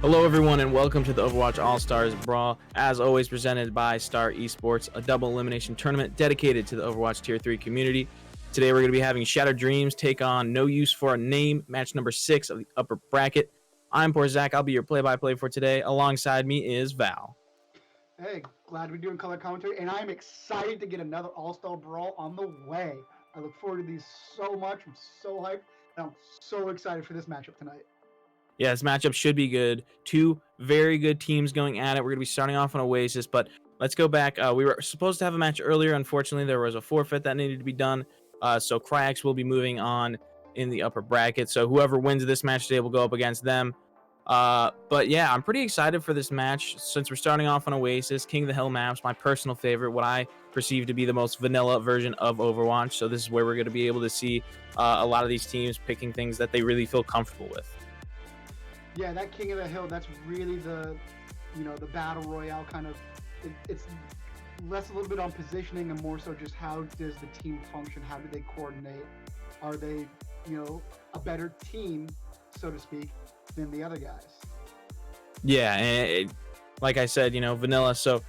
Hello, everyone, and welcome to the Overwatch All-Stars Brawl, as always presented by Star Esports, a double elimination tournament dedicated to the Overwatch Tier 3 community. Today, we're going to be having Shattered Dreams take on No Use for a Name, match number 6 of the upper bracket. I'm poor Zach. I'll be your play-by-play for today. Alongside me is Val. Hey, glad we're doing color commentary, and I'm excited to get another All-Star Brawl on the way. I look forward to these so much. I'm so hyped, and I'm so excited for this matchup tonight. Yeah, this matchup should be good. Two very good teams going at it. We're going to be starting off on Oasis, but let's go back. We were supposed to have a match earlier. Unfortunately, there was a forfeit that needed to be done. So Cryax will be moving on in the upper bracket. So whoever wins this match today will go up against them. But yeah, I'm pretty excited for this match since we're starting off on Oasis. King of the Hill maps, my personal favorite, what I perceive to be the most vanilla version of Overwatch. So this is where we're going to be able to see a lot of these teams picking things that they really feel comfortable with. Yeah, that King of the Hill, that's really the battle royale kind of. It's less a little bit on positioning and more so just how does the team function? How do they coordinate? Are they, a better team, so to speak, than the other guys? Yeah, and like I said, vanilla. So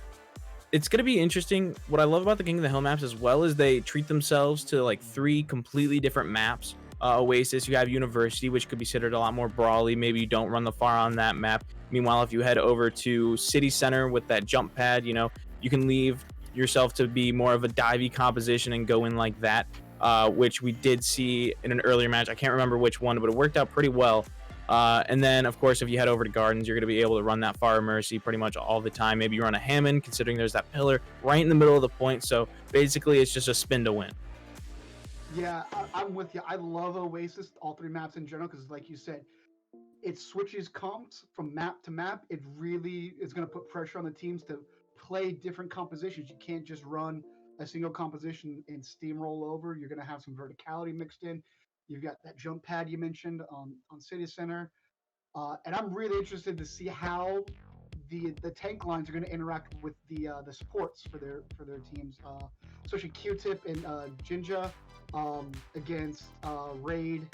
it's going to be interesting. What I love about the King of the Hill maps as well is they treat themselves to like 3 completely different maps. Oasis, you have University, which could be considered a lot more brawly. Maybe you don't run the far on that map. Meanwhile, if you head over to City Center with that jump pad, you can leave yourself to be more of a divey composition and go in like that, which we did see in an earlier match. I can't remember which one, but it worked out pretty well. And then, of course, if you head over to Gardens, you're going to be able to run that Fire Mercy pretty much all the time. Maybe you run a Hammond, considering there's that pillar right in the middle of the point. So basically, it's just a spin to win. Yeah, I'm with you. I love Oasis, all 3 maps in general, because like you said, it switches comps from map to map. It really is going to put pressure on the teams to play different compositions. You can't just run a single composition and steamroll over. You're going to have some verticality mixed in. You've got that jump pad you mentioned on City Center, and I'm really interested to see how the tank lines are going to interact with the supports for their teams, especially Q-Tip and Jinja against Raid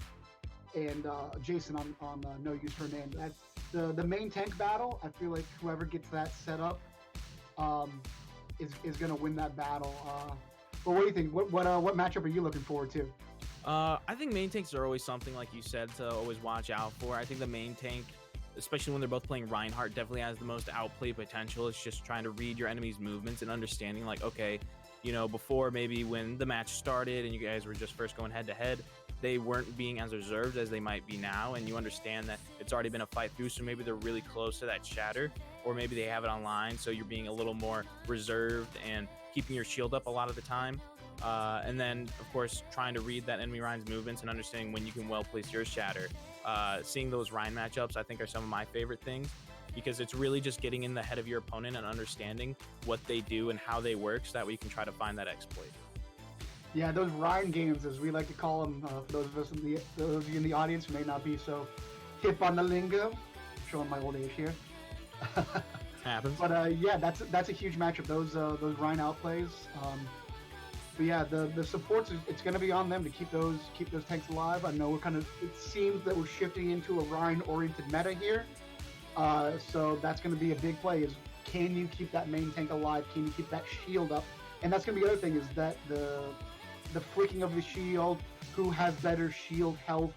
and Jason on No Use for a Name. That's the main tank battle. I feel like whoever gets that set up is going to win that battle. But what do you think? What matchup are you looking forward to? I think main tanks are always something, like you said, to always watch out for. I think the main tank, especially when they're both playing Reinhardt, definitely has the most outplay potential. It's just trying to read your enemy's movements and understanding, like, okay, before maybe when the match started and you guys were just first going head to head, they weren't being as reserved as they might be now, and you understand that it's already been a fight through, so maybe they're really close to that shatter, or maybe they have it online, so you're being a little more reserved and keeping your shield up a lot of the time. And then, of course, trying to read that enemy Ryan's movements and understanding when you can well place your shatter. Seeing those Ryan matchups, I think, are some of my favorite things, because it's really just getting in the head of your opponent and understanding what they do and how they work, so that way you can try to find that exploit. Yeah, those Ryan games, as we like to call them, for those of you in the audience who may not be so hip on the lingo, I'm showing my old age here. Happens. But yeah, that's a huge matchup. Those Ryan outplays. But yeah, the supports, it's going to be on them to keep those tanks alive. I know it seems that we're shifting into a Ryan oriented meta here. So that's going to be a big play. Is can you keep that main tank alive? Can you keep that shield up? And that's going to be the other thing, is that the flicking of the shield, who has better shield health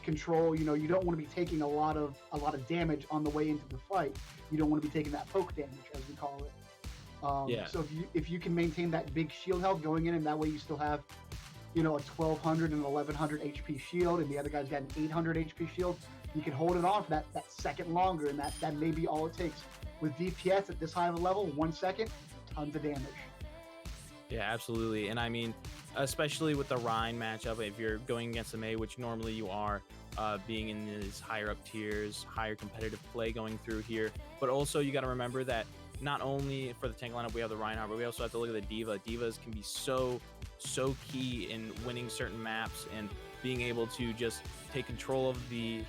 control. You don't want to be taking a lot of damage on the way into the fight. You don't want to be taking that poke damage, as we call it. Yeah. So if you can maintain that big shield health going in, and that way you still have a 1200 and 1100 HP shield, and the other guy's got an 800 HP shield, you can hold it on for that second longer, and that may be all it takes. With DPS at this high of a level, 1 second, tons of damage. Yeah, absolutely. And I mean, especially with the Rhine matchup, if you're going against a May, which normally you are, being in these higher up tiers, higher competitive play going through here, but also you got to remember that not only for the tank lineup we have the Reinhardt, but we also have to look at the Diva. Divas can be so key in winning certain maps and being able to just take control of the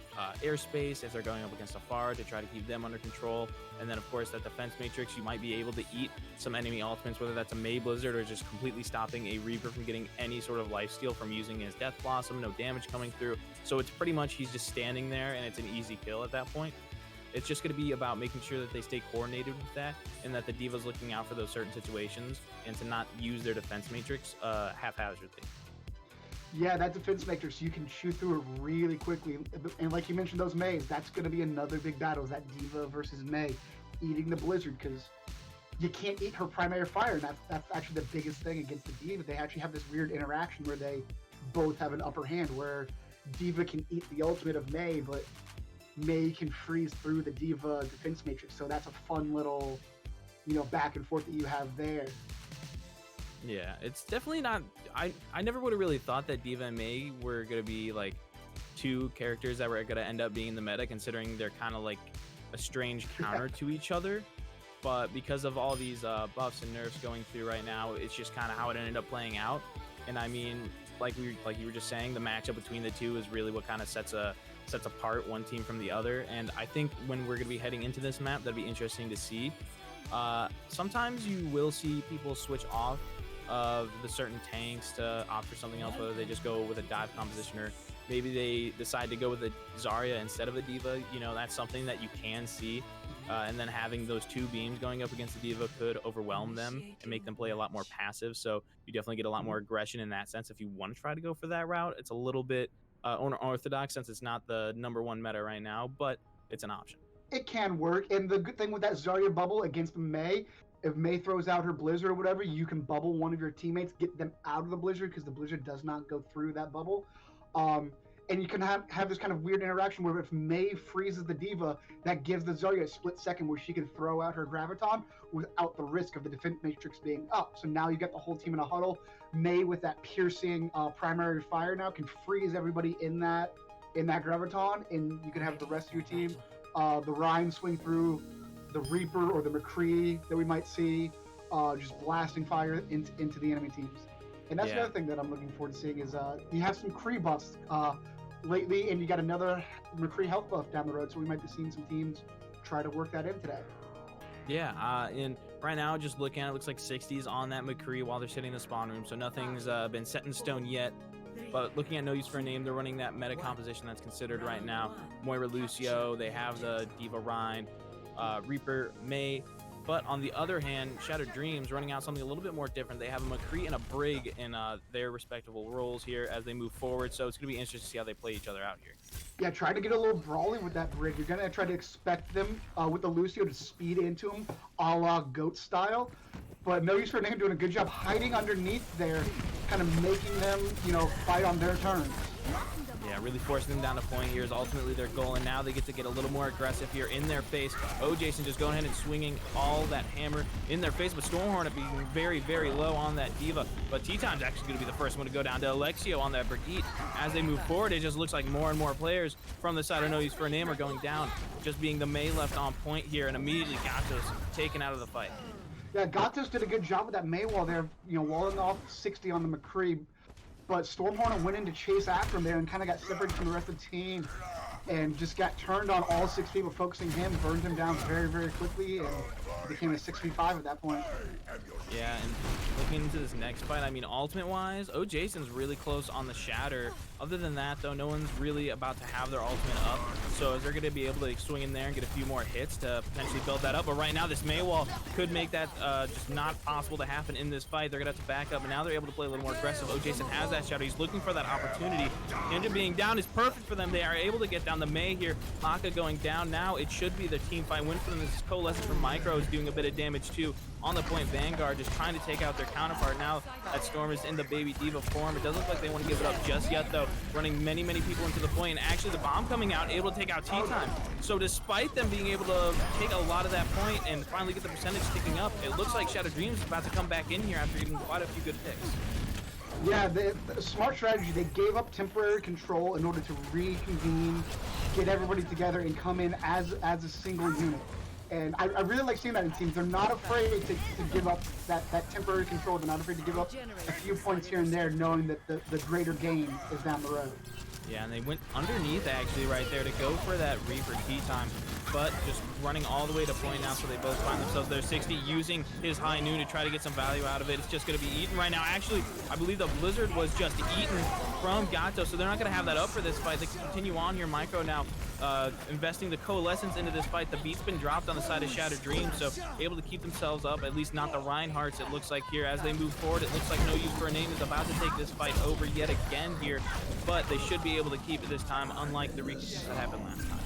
airspace if they're going up against a FAR, to try to keep them under control. And then, of course, that defense matrix, you might be able to eat some enemy ultimates, whether that's a May Blizzard or just completely stopping a Reaper from getting any sort of lifesteal from using his Death Blossom, no damage coming through. So it's pretty much he's just standing there, and it's an easy kill at that point. It's just going to be about making sure that they stay coordinated with that, and that the Diva's looking out for those certain situations, and to not use their defense matrix haphazardly. Yeah, that defense matrix, you can shoot through it really quickly. And like you mentioned, those Meis, that's going to be another big battle, is that Diva versus Mei eating the Blizzard, because you can't eat her primary fire. And that's actually the biggest thing against the Diva. They actually have this weird interaction where they both have an upper hand, where Diva can eat the ultimate of Mei, but Mei can freeze through the Diva defense matrix. So that's a fun little, back and forth that you have there. Yeah, it's definitely not. I never would have really thought that Diva and Mei were going to be like two characters that were going to end up being in the meta, considering they're kind of like a strange counter to each other. But because of all these buffs and nerfs going through right now, it's just kind of how it ended up playing out. And I mean, like you were just saying, the matchup between the two is really what kind of sets apart one team from the other. And I think when we're going to be heading into this map, that'd be interesting to see. Sometimes you will see people switch off of the certain tanks to opt for something else, whether they just go with a dive composition, or maybe they decide to go with a Zarya instead of a Diva. That's something that you can see. And then having those two beams going up against the Diva could overwhelm them and make them play a lot more passive. So you definitely get a lot more aggression in that sense if you want to try to go for that route. It's a little bit unorthodox since it's not the #1 meta right now, but it's an option. It can work. And the good thing with that Zarya bubble against Mei, if Mei throws out her Blizzard or whatever, you can bubble one of your teammates, get them out of the Blizzard, because the Blizzard does not go through that bubble. And you can have this kind of weird interaction where if Mei freezes the Diva, that gives the Zarya a split second where she can throw out her Graviton without the risk of the defense matrix being up. So now you get the whole team in a huddle. Mei, with that piercing primary fire, now can freeze everybody in that Graviton, and you can have the rest of your team, the Rhine swing through, the Reaper or the McCree that we might see, just blasting fire into the enemy teams. And that's another thing that I'm looking forward to seeing is you have some Kree buffs lately, and you got another McCree health buff down the road, so we might be seeing some teams try to work that in today. Yeah, and right now, just looking at it, looks like 60s on that McCree while they're sitting in the spawn room, so nothing's been set in stone yet. But looking at No Use for a Name, they're running that meta composition that's considered right now. Moira Lucio, they have the Diva Rhine, Reaper Mei. But on the other hand, Shattered Dreams running out something a little bit more different. They have a McCree and a Brig in their respectable roles here as they move forward. So it's going to be interesting to see how they play each other out here. Yeah, try to get a little brawly with that Brig. You're going to try to expect them with the Lucio to speed into him, a la GOAT style. But No Use for a Name doing a good job hiding underneath there, kind of making them, fight on their terms. Yeah, really forcing them down to point here is ultimately their goal, and now they get to get a little more aggressive here in their face. Jason just going ahead and swinging all that hammer in their face, but Stormhornet being very, very low on that Diva. But T-Time's actually going to be the first one to go down to Alexio on that Brigitte. As they move forward, it just looks like more and more players from the side of No Use for a Name are going down, just being the Mei left on point here, and immediately Gatos taken out of the fight. Yeah, Gatos did a good job with that Mei wall there, walling off 60 on the McCree. But Stormhornet went in to chase after him there and kind of got separated from the rest of the team and just got turned on all 6 people, focusing him, burned him down very, very quickly, and became a 6v5 at that point. Yeah, and looking into this next fight, I mean, ultimate-wise, Jason's really close on the Shatter. Other than that, though, no one's really about to have their ultimate up, so they're going to be able to swing in there and get a few more hits to potentially build that up. But right now, this Mei wall could make that just not possible to happen in this fight. They're going to have to back up, and now they're able to play a little more aggressive. Jason has that Shatter. He's looking for that opportunity. Ninja being down is perfect for them. They are able to get down the Mei here. Maka going down now. It should be the team fight win for them. This is Coalescence from Micro is doing a bit of damage, too. On the point, Vanguard just trying to take out their counterpart. Now that Storm is in the Baby Diva form, it doesn't look like they want to give it up just yet, though. Running many people into the point, and actually the bomb coming out, able to take out T-Time. So despite them being able to take a lot of that point and finally get the percentage ticking up, it looks like Shattered Dreams is about to come back in here after getting quite a few good picks. Yeah, the smart strategy, they gave up temporary control in order to reconvene, get everybody together, and come in as a single unit. And I really like seeing that in teams. They're not afraid to give up that temporary control. They're not afraid to give up a few points here and there, knowing that the greater game is down the road. Yeah, and they went underneath actually right there to go for that Reaper T-Time, but just running all the way to point now, so they both find themselves there. 60 using his high noon to try to get some value out of it. It's just going to be eaten right now. Actually, I believe the Blizzard was just eaten from Gato, so they're not going to have that up for this fight. They can continue on here. Micro now investing the Coalescence into this fight. The beat's been dropped on the side of Shattered Dreams, so able to keep themselves up, at least not the Reinhardts, it looks like here. As they move forward, it looks like No Use for a Name is about to take this fight over yet again here, but they should be able to keep it this time, unlike the repeats that happened last time.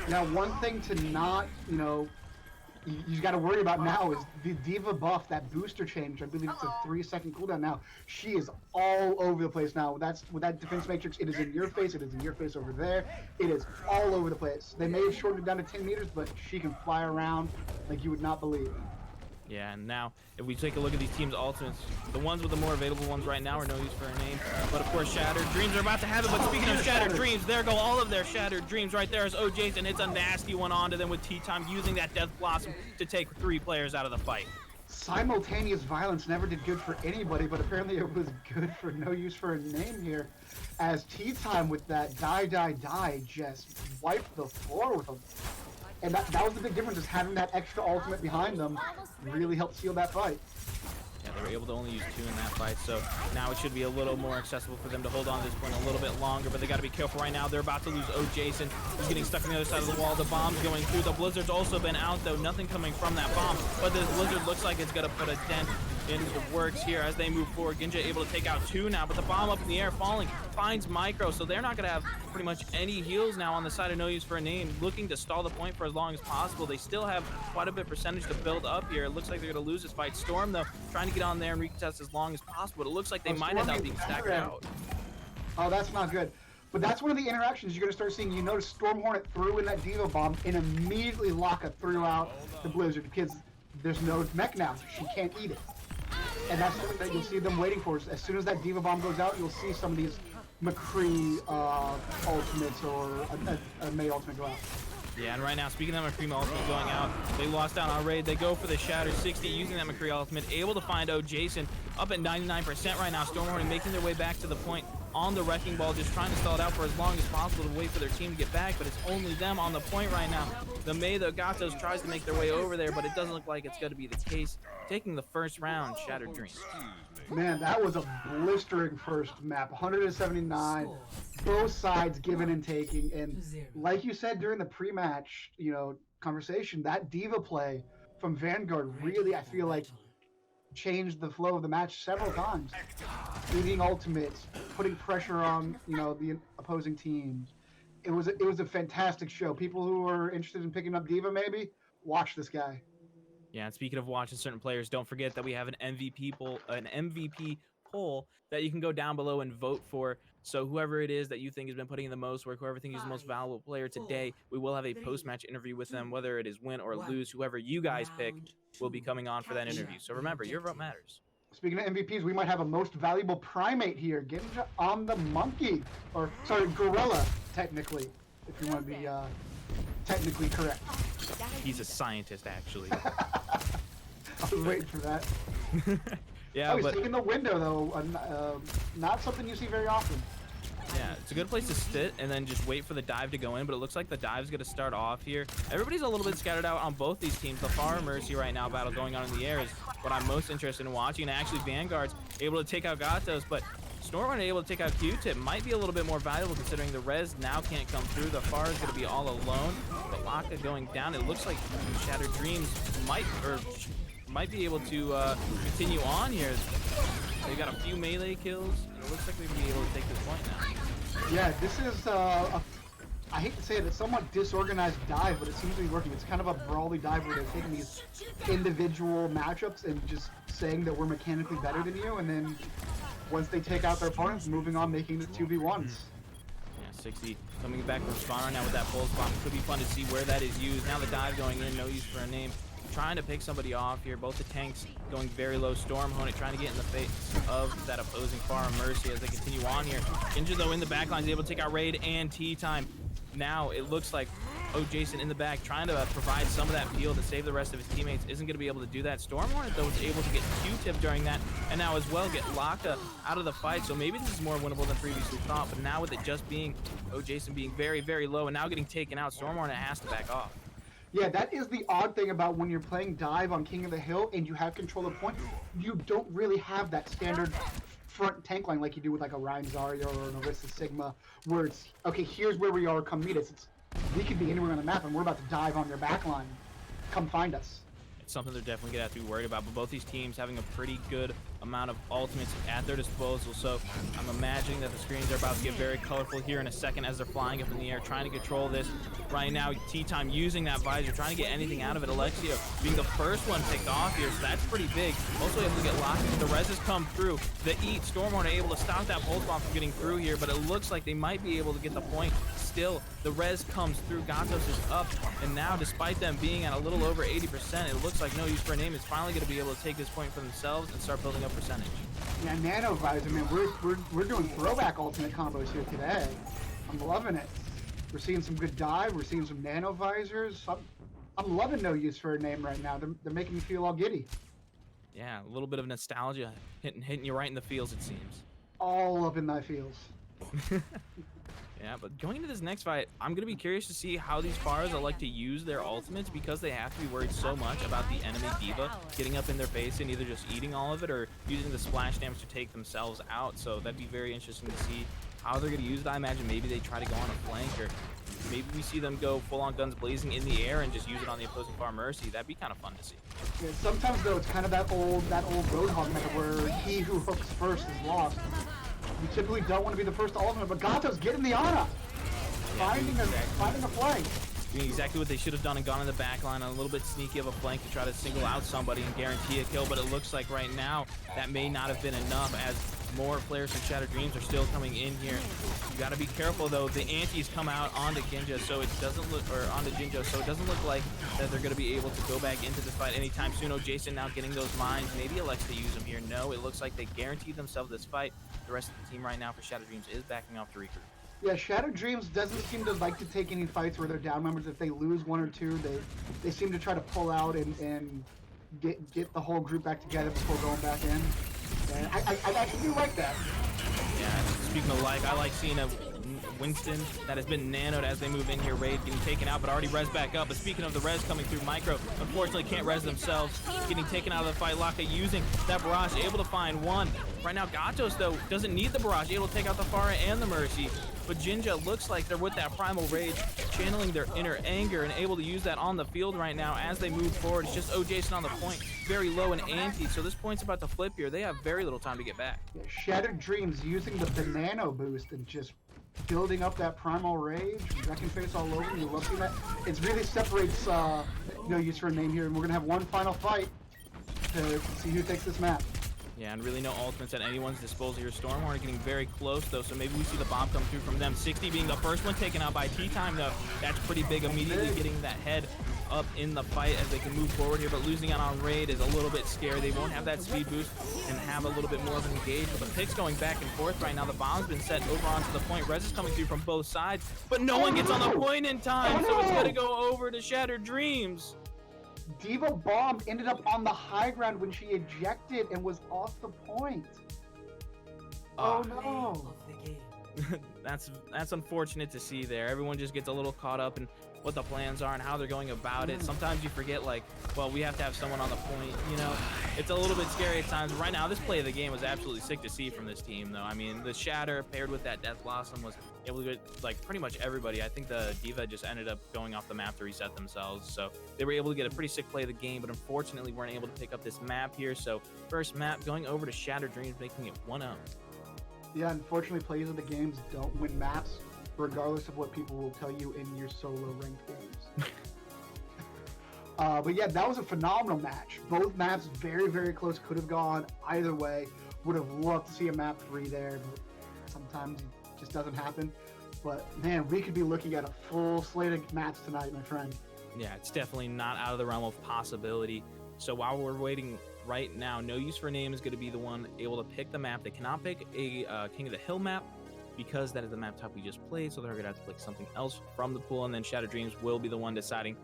Now, one thing to not, you got to worry about now is the Diva buff, that booster change. I believe it's a 3-second cooldown now. She is all over the place now. That's with that defense matrix. It is in your face. It is in your face over there. It is all over the place. They may have shortened it down to 10 meters, but she can fly around like you would not believe. Yeah, and now if we take a look at these teams' ultimates, the ones with the more available ones right now are No Use for a Name. But of course, Shattered Dreams are about to have it. But speaking of Shattered Dreams, there go all of their Shattered Dreams right there as OJason hits a nasty one onto them with Tea Time, using that Death Blossom to take 3 players out of the fight. Simultaneous violence never did good for anybody, but apparently it was good for No Use for a Name here, as Tea Time with that die just wiped the floor with them. And that was the big difference, is having that extra ultimate behind them really helped seal that fight. Yeah, they were able to only use 2 in that fight, so now it should be a little more accessible for them to hold on to this point a little bit longer, but they got to be careful right now. They're about to lose OJason. He's getting stuck on the other side of the wall. The bomb's going through. The Blizzard's also been out, though. Nothing coming from that bomb, but this Blizzard looks like it's going to put a dent into the works here as they move forward. Ginja able to take out 2 now, but the bomb up in the air falling finds Micro, so they're not going to have pretty much any heals now on the side of No Use for a Name, looking to stall the point for as long as possible. They still have quite a bit percentage to build up here. It looks like they're going to lose this fight. Storm, though, trying to get on there and recontest as long as possible, but it looks like they might end up being stacked out. Oh, that's not good. But that's one of the interactions you're going to start seeing. You notice Storm Hornet threw in that Diva Bomb, and immediately Laka threw out the Blizzard because there's no mech now. She can't eat it. And that's something that you'll see them waiting for. As soon as that Diva Bomb goes out, you'll see some of these McCree ultimates or a May ultimate go out. Yeah, and right now, speaking of McCree ultimate going out, they lost out on raid. They go for the Shatter 60 using that McCree ultimate, able to find OJason up at 99% right now. Storm Hornet making their way back to the point on the Wrecking Ball, just trying to stall it out for as long as possible to wait for their team to get back, but it's only them on the point right now. The May, the Gatos, tries to make their way over there, but it doesn't look like it's going to be the case. Taking the first round, Shattered Dreams. Man, that was a blistering first map. 179, both sides giving and taking, and like you said during the pre-match, conversation, that Diva play from Vanguard really, I feel like, changed the flow of the match several times. Eating ultimates, putting pressure on, the opposing teams. It was a fantastic show. People who are interested in picking up Diva, maybe watch this guy. Yeah, and speaking of watching certain players, don't forget that we have an MVP poll that you can go down below and vote for. So whoever it is that you think has been putting in the most work, whoever thinks is the most valuable player today, we will have a post-match interview with them, whether it is win or lose. Whoever you guys pick will be coming on for that interview. So remember, your vote matters. Speaking of MVPs, we might have a most valuable primate here. Ginja on the monkey, or sorry, gorilla, technically, if you want to be technically correct. He's a scientist, actually. I was waiting for that. Yeah, he's but taking the window though. Not something you see very often. yeah, it's a good place to sit and then just wait for the dive to go in, but it looks like the dive's going to start off here. Everybody's a little bit scattered out on both these teams. The Far Mercy right now battle going on in the air is what I'm most interested in watching, and actually Vanguard's able to take out Gatos, but Storm able to take out Q-Tip might be a little bit more valuable considering the res now can't come through. The Far is going to be all alone, but Laka going down. It looks like Shattered Dreams might be able to continue on here. They got a few melee kills, and it looks like they're going to be able to take this point now. Yeah, this is I hate to say it, it's somewhat disorganized dive, but it seems to be working. It's kind of a brawly dive where they're taking these individual matchups and just saying that we're mechanically better than you, and then once they take out their opponents, moving on, making it 2v1s. Yeah, 60 coming back from spawn right now with that pulse bomb. Could be fun to see where that is used. Now the dive going in, No Use for a Name. Trying to pick somebody off here. Both the tanks going very low. Storm Hornet trying to get in the face of that opposing Far Mercy as they continue on here. Ginja, though, in the back line is able to take out Raid and Tea Time. Now it looks like OJason in the back trying to provide some of that peel to save the rest of his teammates. Isn't going to be able to do that. Storm Hornet, though, was able to get Q-Tip during that, and now as well get Laka out of the fight. So maybe this is more winnable than previously thought, but now with it just being OJason being very, very low and now getting taken out, Storm Hornet has to back off. Yeah, that is the odd thing about when you're playing dive on King of the Hill and you have control of point. You don't really have that standard front tank line like you do with like a Ryan Zarya or an Orisa Sigma, where it's okay. Here's where we are. Come meet us. We could be anywhere on the map, and we're about to dive on their back line. Come find us. It's something they're definitely gonna have to be worried about. But both these teams having a pretty good amount of ultimates at their disposal. So I'm imagining that the screens are about to get very colorful here in a second as they're flying up in the air, trying to control this. Right now, T-Time using that visor, trying to get anything out of it. Alexio being the first one picked off here, so that's pretty big. Also able to get locked. The reses come through. The Eat Stormhorn are able to stop that pulse bomb from getting through here, but it looks like they might be able to get the point. Still, the res comes through. Gatos is up, and now despite them being at a little over 80%, it looks like No Use for a Name is finally going to be able to take this point for themselves and start building up percentage. Yeah, Nano Visor, man, we're doing throwback ultimate combos here today. I'm loving it. We're seeing some good dive. We're seeing some Nano Visors. I'm loving No Use for a Name right now. They're making me feel all giddy. Yeah, a little bit of nostalgia hitting you right in the feels, it seems. All up in my feels. Yeah, but going into this next fight, I'm going to be curious to see how these Pharahs are like to use their ultimates, because they have to be worried so much about the enemy D.Va getting up in their face and either just eating all of it or using the splash damage to take themselves out. So that'd be very interesting to see how they're going to use it. I imagine maybe they try to go on a flank, or maybe we see them go full-on guns blazing in the air and just use it on the opposing Pharah Mercy. That'd be kind of fun to see. Yeah, sometimes, though, it's kind of that old Roadhog method where he who hooks first is lost. You typically don't want to be the first to ultimate, but Gatos getting the Ana. Finding a flank. Doing exactly what they should have done and gone in the back line on a little bit sneaky of a flank to try to single out somebody and guarantee a kill, but it looks like right now that may not have been enough, as more players from Shattered Dreams are still coming in here. You got to be careful though. The antis come out onto Ginja, so it doesn't look, or onto Jinjo, so it doesn't look like that they're going to be able to go back into this fight anytime soon. Oh, Jason now getting those mines. Maybe elects to use them here. No, it looks like they guaranteed themselves this fight. The rest of the team right now for Shattered Dreams is backing off to recruit. Yeah, Shattered Dreams doesn't seem to like to take any fights where they're down members. If they lose one or two, they seem to try to pull out and get the whole group back together before going back in. And I actually do like that. Yeah, speaking of like, I like seeing a Winston that has been nanoed as they move in here. Raid getting taken out, but already res back up. But speaking of the res coming through, Micro unfortunately can't res themselves. Getting taken out of the fight. Laka using that barrage, able to find one. Right now, Gatos, though, doesn't need the barrage, able to take out the Pharah and the Mercy. But Jinja looks like they're with that Primal Rage, channeling their inner anger and able to use that on the field right now as they move forward. It's just Jason on the point, very low in ante, so this point's about to flip here. They have very little time to get back. Yeah, Shattered Dreams using the Banana boost and just building up that Primal Rage, wrecking face all over. You love seeing that. It really separates No Use for a Name here, and we're going to have one final fight to see who takes this map. Yeah, and really no ultimates at anyone's disposal here. Stormhorn getting very close, though, so maybe we see the bomb come through from them. 60 being the first one taken out by T-Time, though. That's pretty big, immediately getting that head up in the fight as they can move forward here, but losing out on Raid is a little bit scary. They won't have that speed boost and have a little bit more of an engage, but the picks going back and forth right now. The bomb's been set over onto the point. Res is coming through from both sides, but no one gets on the point in time, so it's going to go over to Shattered Dreams. D.Va Bomb ended up on the high ground when she ejected and was off the point. Oh no. That's unfortunate to see there. Everyone just gets a little caught up in what the plans are and how they're going about it. Sometimes you forget, like, well, we have to have someone on the point, you know. It's a little bit scary at times. Right now, this play of the game was absolutely sick to see from this team, though. I mean, the Shatter paired with that Death Blossom was able to get, like, pretty much everybody. I think the D.Va just ended up going off the map to reset themselves, so they were able to get a pretty sick play of the game, but unfortunately weren't able to pick up this map here. So first map going over to Shattered Dreams, making it 1-0. Yeah, unfortunately, plays of the games don't win maps, regardless of what people will tell you in your solo ranked games. But yeah, that was a phenomenal match. Both maps very, very close. Could have gone either way. Would have loved to see a map 3 there, but sometimes it just doesn't happen. But man, we could be looking at a full slate of maps tonight, my friend. Yeah, it's definitely not out of the realm of possibility. So while we're waiting right now, No Use for a Name is going to be the one able to pick the map. They cannot pick a King of the Hill map because that is the map type we just played, so they're going to have to pick something else from the pool, and then Shattered Dreams will be the one deciding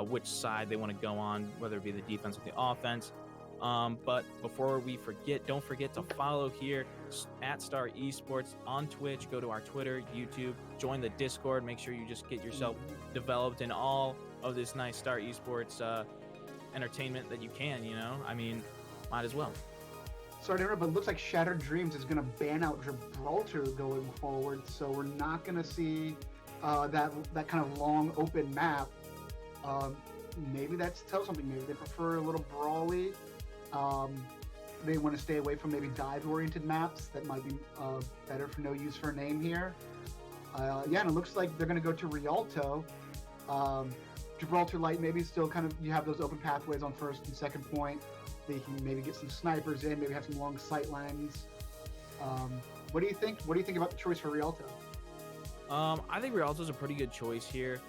which side they want to go on, whether it be the defense or the offense. But before we forget, don't forget to follow here at Star Esports on Twitch. Go to our Twitter, YouTube, join the Discord. Make sure you just get yourself developed in all of this nice Star Esports entertainment that you can, you know? I mean, might as well. sorry to interrupt, but it looks like Shattered Dreams is going to ban out Gibraltar going forward, so we're not going to see that kind of long open map. Maybe that's tells something. Maybe they prefer a little brawly. They want to stay away from maybe dive-oriented maps that might be better for no use for a name here. Yeah, and it looks like they're going to go to Rialto. Gibraltar Light maybe still kind of, you have those open pathways on first and second point. They can maybe get some snipers in, maybe have some long sight lines. What do you think? What do you think about the choice for Rialto? I think Rialto's a pretty good choice here.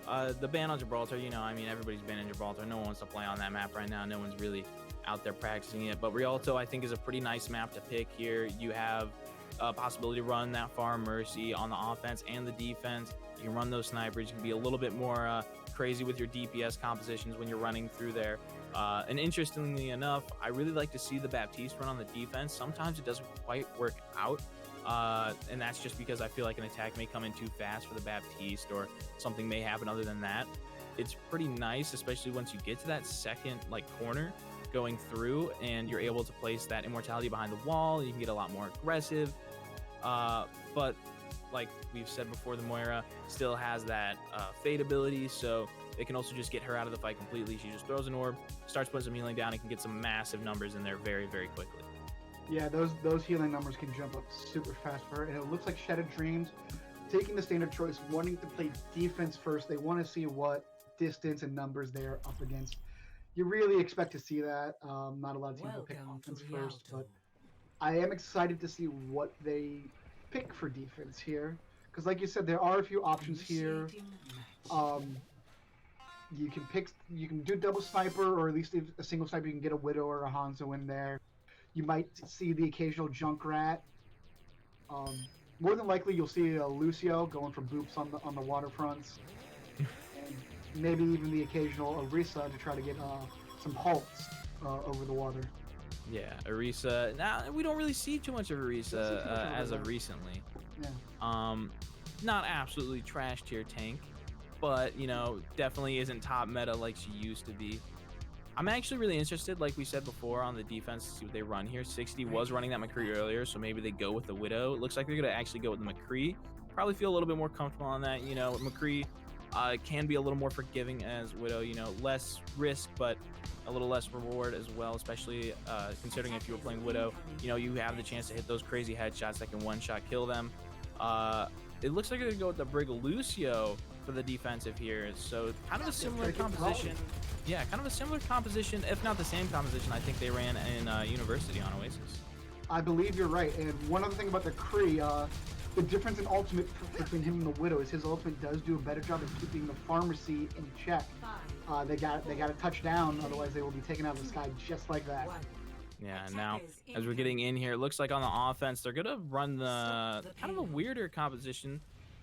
The ban on Gibraltar, you know, I mean, everybody's banning Gibraltar. No one wants to play on that map right now. No one's really out there practicing it. But Rialto, I think, is a pretty nice map to pick here. You have a possibility to run that far Mercy on the offense and the defense. You can run those snipers. You can be a little bit more crazy with your DPS compositions when you're running through there. And interestingly enough, I really like to see the Baptiste run on the defense. Sometimes it doesn't quite work out. And that's just because I feel like an attack may come in too fast for the Baptiste or something may happen other than that. It's pretty nice, especially once you get to that second corner going through and you're able to place that immortality behind the wall. You can get a lot more aggressive. But like we've said before, the Moira still has that fade ability, so it can also just get her out of the fight completely. She just throws an orb, starts putting some healing down, and can get some massive numbers in there very, very quickly. Yeah, those healing numbers can jump up super fast for her, and it looks like Shattered Dreams taking the standard choice, wanting to play defense first. They want to see what distance and numbers they're up against. You really expect to see that. Not a lot of teams will pick offense first, but I am excited to see what they pick for defense here, because like you said, there are a few options here. You can do double sniper, or at least a single sniper. You can get a Widow or a Hanzo in there. You might see the occasional Junkrat. More than likely, you'll see a Lucio going for boops on the waterfronts, and maybe even the occasional Orisa to try to get some halts over the water. Yeah, Orisa. Now we don't really see too much of Orisa as of recently. Yeah. Not absolutely trash tier tank, but you know, definitely isn't top meta like she used to be. I'm actually really interested, like we said before, on the defense to see what they run here. 60 was running that McCree earlier, so maybe they go with the Widow. It looks like they're gonna actually go with the McCree. Probably feel a little bit more comfortable on that. You know, McCree can be a little more forgiving as Widow. You know, less risk, but a little less reward as well, especially considering if you were playing Widow, you know, you have the chance to hit those crazy headshots that can one-shot kill them. It looks like they're gonna go with the Brig Lucio for the defensive here, so kind of a similar composition. Yeah, kind of a similar composition, if not the same composition I think they ran in University on Oasis. I believe you're right, and one other thing about the Kree, the difference in ultimate between him and the Widow is his ultimate does do a better job of keeping the pharmacy in check. They got to touch down, otherwise they will be taken out of the sky just like that. Yeah, now as we're getting in here, it looks like on the offense they're gonna run the kind of a weirder composition.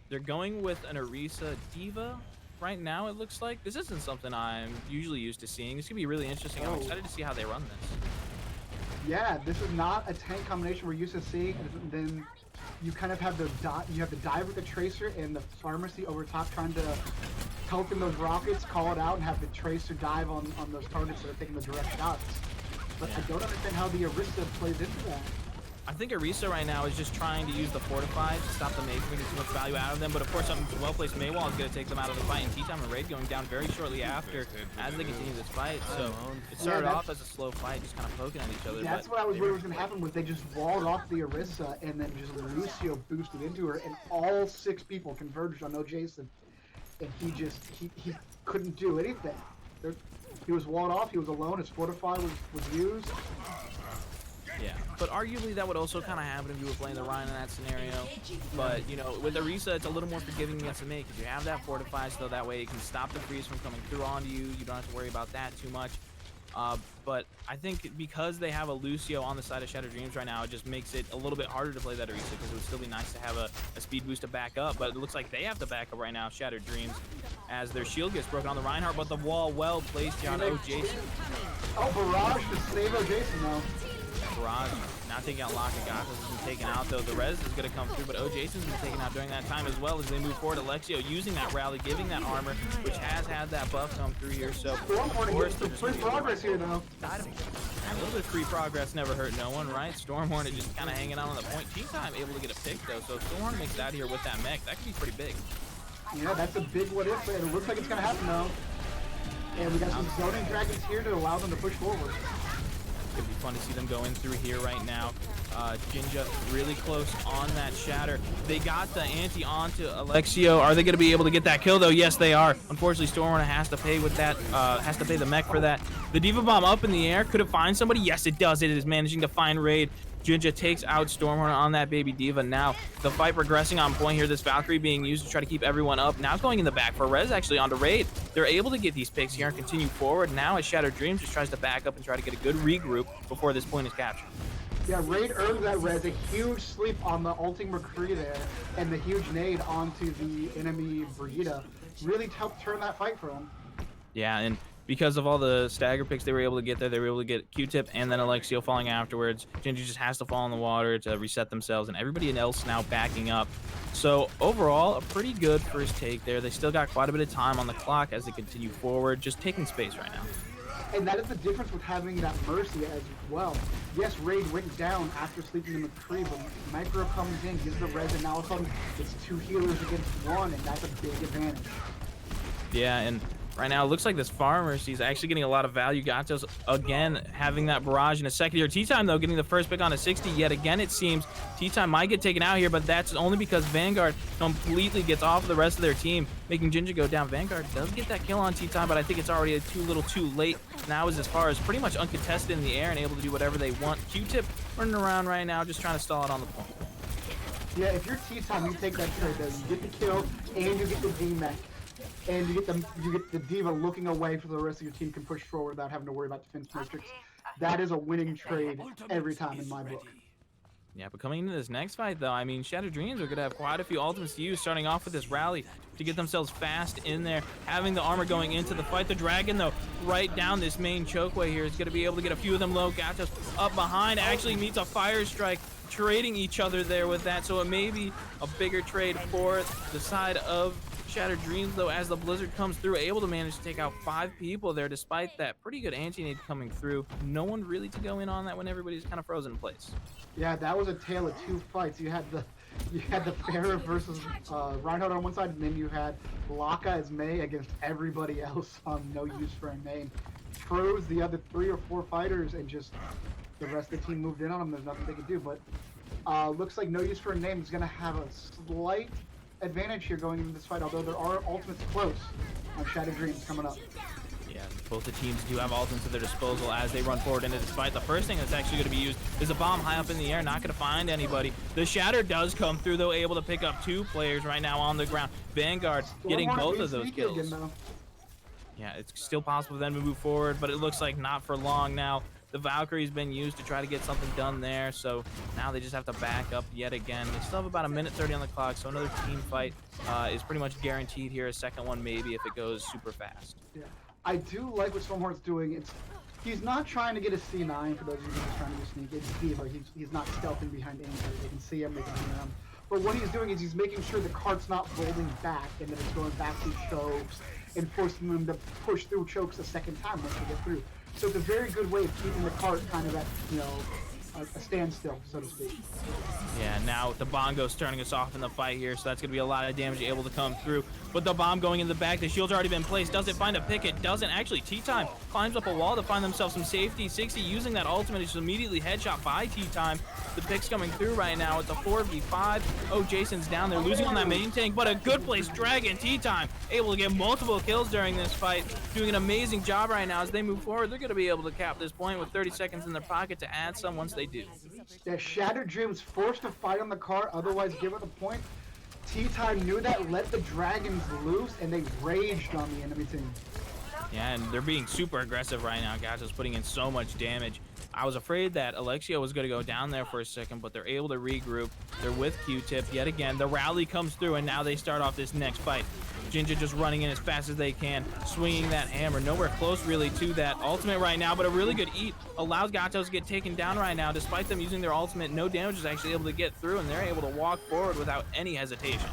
They're going with an Orisa Diva right now. It looks like this isn't something I'm usually used to seeing. It's gonna be really interesting. I'm excited to see how they run this. Yeah, this is not a tank combination we're used to seeing. And then you kind of have the dive with the Tracer and the pharmacy over top, trying to help in those rockets, call it out, and have the Tracer dive on those targets that are taking the direct shots. But I don't understand how the Orisa plays into that. I think Orisa right now is just trying to use the Fortify to stop the Mage from getting too much value out of them, but of course, something well-placed Maywall is going to take them out of the fight, and T-Time and Raid going down very shortly after as they continue this fight. So it started off as a slow fight, just kind of poking at each other. That's what I was worried was going to happen, was they just walled off the Orisa, and then just Lucio boosted into her, and all 6 people converged on Jason, and he couldn't do anything. He was walled off, he was alone, his Fortify was used. Yeah, but arguably that would also kind of happen if you were playing the Rhine in that scenario. But, you know, with Orisa, it's a little more forgiving against the Mage, because you have that Fortify, so that way it can stop the freeze from coming through onto you. You don't have to worry about that too much. But I think because they have a Lucio on the side of Shattered Dreams right now, it just makes it a little bit harder to play that Orisa, because it would still be nice to have a speed boost to back up. But it looks like they have to back up right now, Shattered Dreams, as their shield gets broken on the Reinhardt, but the wall well placed on Jason. Oh, barrage to save Jason though. barrage. Not taking out Locke. Gatos has been taken out though. The res is going to come through, but Jason's been taken out during that time as well as they move forward. Alexio using that rally, giving that armor, which has had that buff come through here. So Stormhorn gets some free progress here though. A little bit of free progress never hurt no one, right? Stormhorn just kind of hanging out on the point. Team Time able to get a pick though, so if Stormhorn makes it out here with that mech, that could be pretty big. Yeah, that's a big what if, and it looks like it's gonna happen though. And we got some zoning dragons here to allow them to push forward. It'd be fun to see them go in through here right now. Jinja really close on that shatter. They got the anti onto Alexio. Are they going to be able to get that kill though? Yes, they are. Unfortunately, Stormrunner has to pay with that. Has to pay the mech for that. The Diva Bomb up in the air. Could it find somebody? Yes, it does. It is managing to find Raid. Jinja takes out Stormhorn on that baby Diva. Now the fight progressing on point here. This Valkyrie being used to try to keep everyone up. Now it's going in the back for Rez actually onto Raid. They're able to get these picks here and continue forward. Now as Shattered Dreams just tries to back up and try to get a good regroup before this point is captured. Yeah, Raid earned that res, a huge sleep on the ulting McCree there, and the huge nade onto the enemy Brigida really helped turn that fight for him. Yeah, and because of all the stagger picks they were able to get there, they were able to get Q-Tip and then Alexio falling afterwards. Gingy just has to fall in the water to reset themselves, and everybody else now backing up. So overall, a pretty good first take there. They still got quite a bit of time on the clock as they continue forward, just taking space right now. And that is the difference with having that Mercy as well. Yes, Raid went down after sleeping in the McCree, but Micro comes in, gives the res, and now all of a sudden it's 2 healers against 1, and that's a big advantage. Yeah, and right now it looks like this farmer, she's actually getting a lot of value. Gatos again having that barrage in a second here. T-Time though getting the first pick on a 60 yet again. It seems T-Time might get taken out here, but that's only because Vanguard completely gets off of the rest of their team, making Jinja go down. Vanguard does get that kill on T-Time, but I think it's already too little too late. Now is as far as pretty much uncontested in the air and able to do whatever they want. Q-Tip running around right now just trying to stall it on the point. Yeah, if you're T-Time, you take that trade though. You get the kill and you get the D-Mech. And you get the Diva looking away so the rest of your team can push forward without having to worry about defense matrix. That is a winning trade every time in my book. Yeah, but coming into this next fight, though, I mean, Shattered Dreams are going to have quite a few ultimates to use, starting off with this rally to get themselves fast in there, having the armor going into the fight. The Dragon, though, right down this main chokeway here is going to be able to get a few of them low. Gatos up behind actually meets a Fire Strike, trading each other there with that, so it may be a bigger trade for the side of Shattered Dreams, though, as the Blizzard comes through, able to manage to take out 5 people there, despite that pretty good anti-nade coming through. No one really to go in on that when everybody's kind of frozen in place. Yeah, that was a tale of 2 fights. You had the Pharaoh versus Reinhardt on one side, and then you had Laka as Mei against everybody else on no use for a name. Froze the other 3 or 4 fighters, and just the rest of the team moved in on them. There's nothing they could do, but looks like no use for a name is going to have a slight advantage here going into this fight, although there are ultimates close on Shattered Dreams coming up. Yeah, both the teams do have ultimates at their disposal as they run forward into this fight. The first thing that's actually going to be used is a bomb high up in the air, not going to find anybody. The Shatter does come through, though, able to pick up 2 players right now on the ground. Vanguard getting both of those kills. Again, yeah, it's still possible for them to move forward, but it looks like not for long now. The Valkyrie's been used to try to get something done there, so now they just have to back up yet again. They still have about 1:30 on the clock, so another team fight is pretty much guaranteed here. A second one maybe if it goes super fast. Yeah, I do like what Stormhorn's doing. He's not trying to get a C9 for those of you who are trying to do sneak. It's Diva. He's not stealthing behind anybody. They can see him, they can hear him. But what he's doing is he's making sure the cart's not rolling back and that it's going back through chokes and forcing them to push through chokes a second time once they get through. So it's a very good way of keeping the cart kind of at, a standstill, so to speak. Yeah, now the Bongo's turning us off in the fight here, so that's going to be a lot of damage able to come through. But the bomb going in the back, the shield's already been placed. Does it find a pick? It doesn't. Actually, T-Time climbs up a wall to find themselves some safety. 60 using that ultimate is immediately headshot by T-Time. The picks coming through right now. It's a 4v5. Oh, Jason's down there, losing on that main tank, but a good place. Dragon, T-Time, able to get multiple kills during this fight. Doing an amazing job right now as they move forward. They're going to be able to cap this point with 30 seconds in their pocket to add some once they do. Yeah, Shattered Dreams forced to fight on the cart, otherwise give it a point. T-Time knew that, let the Dragons loose, and they raged on the enemy team. Yeah, and they're being super aggressive right now. Guys, just putting in so much damage. I was afraid that Alexio was going to go down there for a second, but they're able to regroup. They're with Q-Tip yet again. The rally comes through, and now they start off this next fight. Jinja just running in as fast as they can, swinging that hammer. Nowhere close really to that ultimate right now, but a really good eat allows Gatos to get taken down right now. Despite them using their ultimate, no damage is actually able to get through, and they're able to walk forward without any hesitation.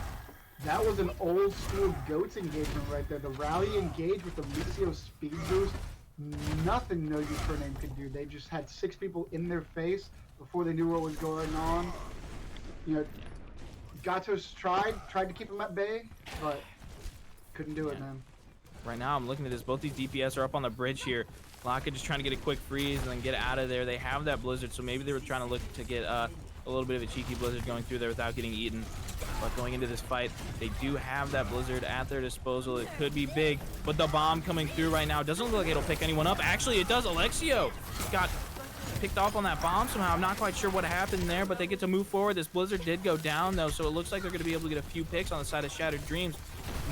That was an old school GOATS engagement right there. The rally engage with the Lucio speed boost. Nothing No Use for a Name could do. They just had 6 people in their face before they knew what was going on. You know, Gatos tried to keep him at bay, but couldn't do it, man. Right now, I'm looking at this. Both these DPS are up on the bridge here. Laka just trying to get a quick freeze and then get out of there. They have that blizzard, so maybe they were trying to look to get a little bit of a cheeky blizzard going through there without getting eaten. But going into this fight, they do have that blizzard at their disposal. It could be big, but the bomb coming through right now doesn't look like it'll pick anyone up. Actually, it does. Alexio got picked off on that bomb somehow. I'm not quite sure what happened there, but they get to move forward. This blizzard did go down, though, so it looks like they're going to be able to get a few picks on the side of Shattered Dreams.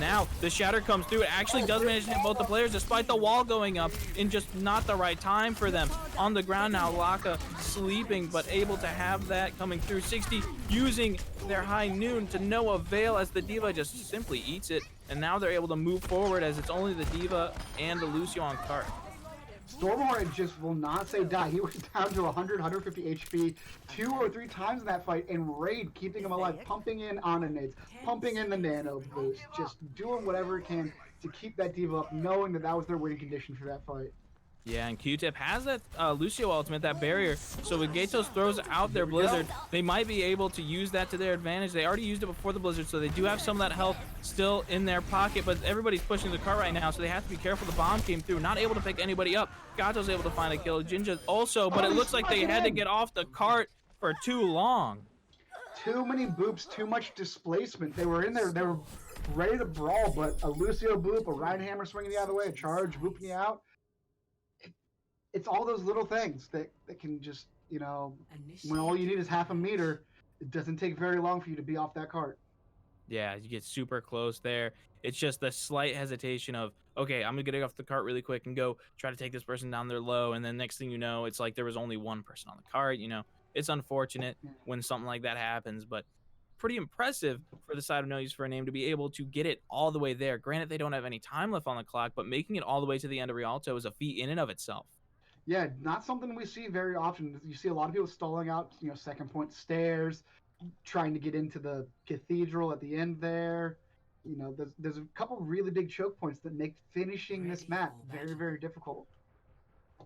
Now, the shatter comes through. It actually does manage to hit both the players, despite the wall going up in just not the right time for them. On the ground now, Laka sleeping, but able to have that coming through. 60 using their high noon to no avail as the D.Va just simply eats it. And now they're able to move forward as it's only the D.Va and the Lucio on cart. Stormheart just will not say die. He was down to 100, 150 HP 2 or 3 times in that fight, and Raid keeping him alive, pumping in Ononades, pumping in the Nano Boost, just doing whatever it can to keep that D.Va up, knowing that that was their winning condition for that fight. Yeah, and Q-Tip has that Lucio ultimate, that barrier. So when Gatos throws out their blizzard, they might be able to use that to their advantage. They already used it before the blizzard, so they do have some of that health still in their pocket, but everybody's pushing the cart right now, so they have to be careful. The bomb came through, not able to pick anybody up. Gatos able to find a kill. Jinja also, but it looks like they had to get off the cart for too long. Too many boops, too much displacement. They were in there, they were ready to brawl, but a Lucio boop, a Ryan Hammer swinging the other way, a charge booping you out. It's all those little things that can just, you know, when all you need is half a meter, it doesn't take very long for you to be off that cart. Yeah, you get super close there. It's just the slight hesitation of, okay, I'm going to get off the cart really quick and go try to take this person down there low. And then next thing you know, it's like there was only one person on the cart. You know, it's unfortunate when something like that happens, but pretty impressive for the side of No Use for a Name to be able to get it all the way there. Granted, they don't have any time left on the clock, but making it all the way to the end of Rialto is a feat in and of itself. Yeah, not something we see very often. You see a lot of people stalling out, you know, second point stairs, trying to get into the cathedral at the end there. You know, there's a couple really big choke points that make finishing this map very, very difficult.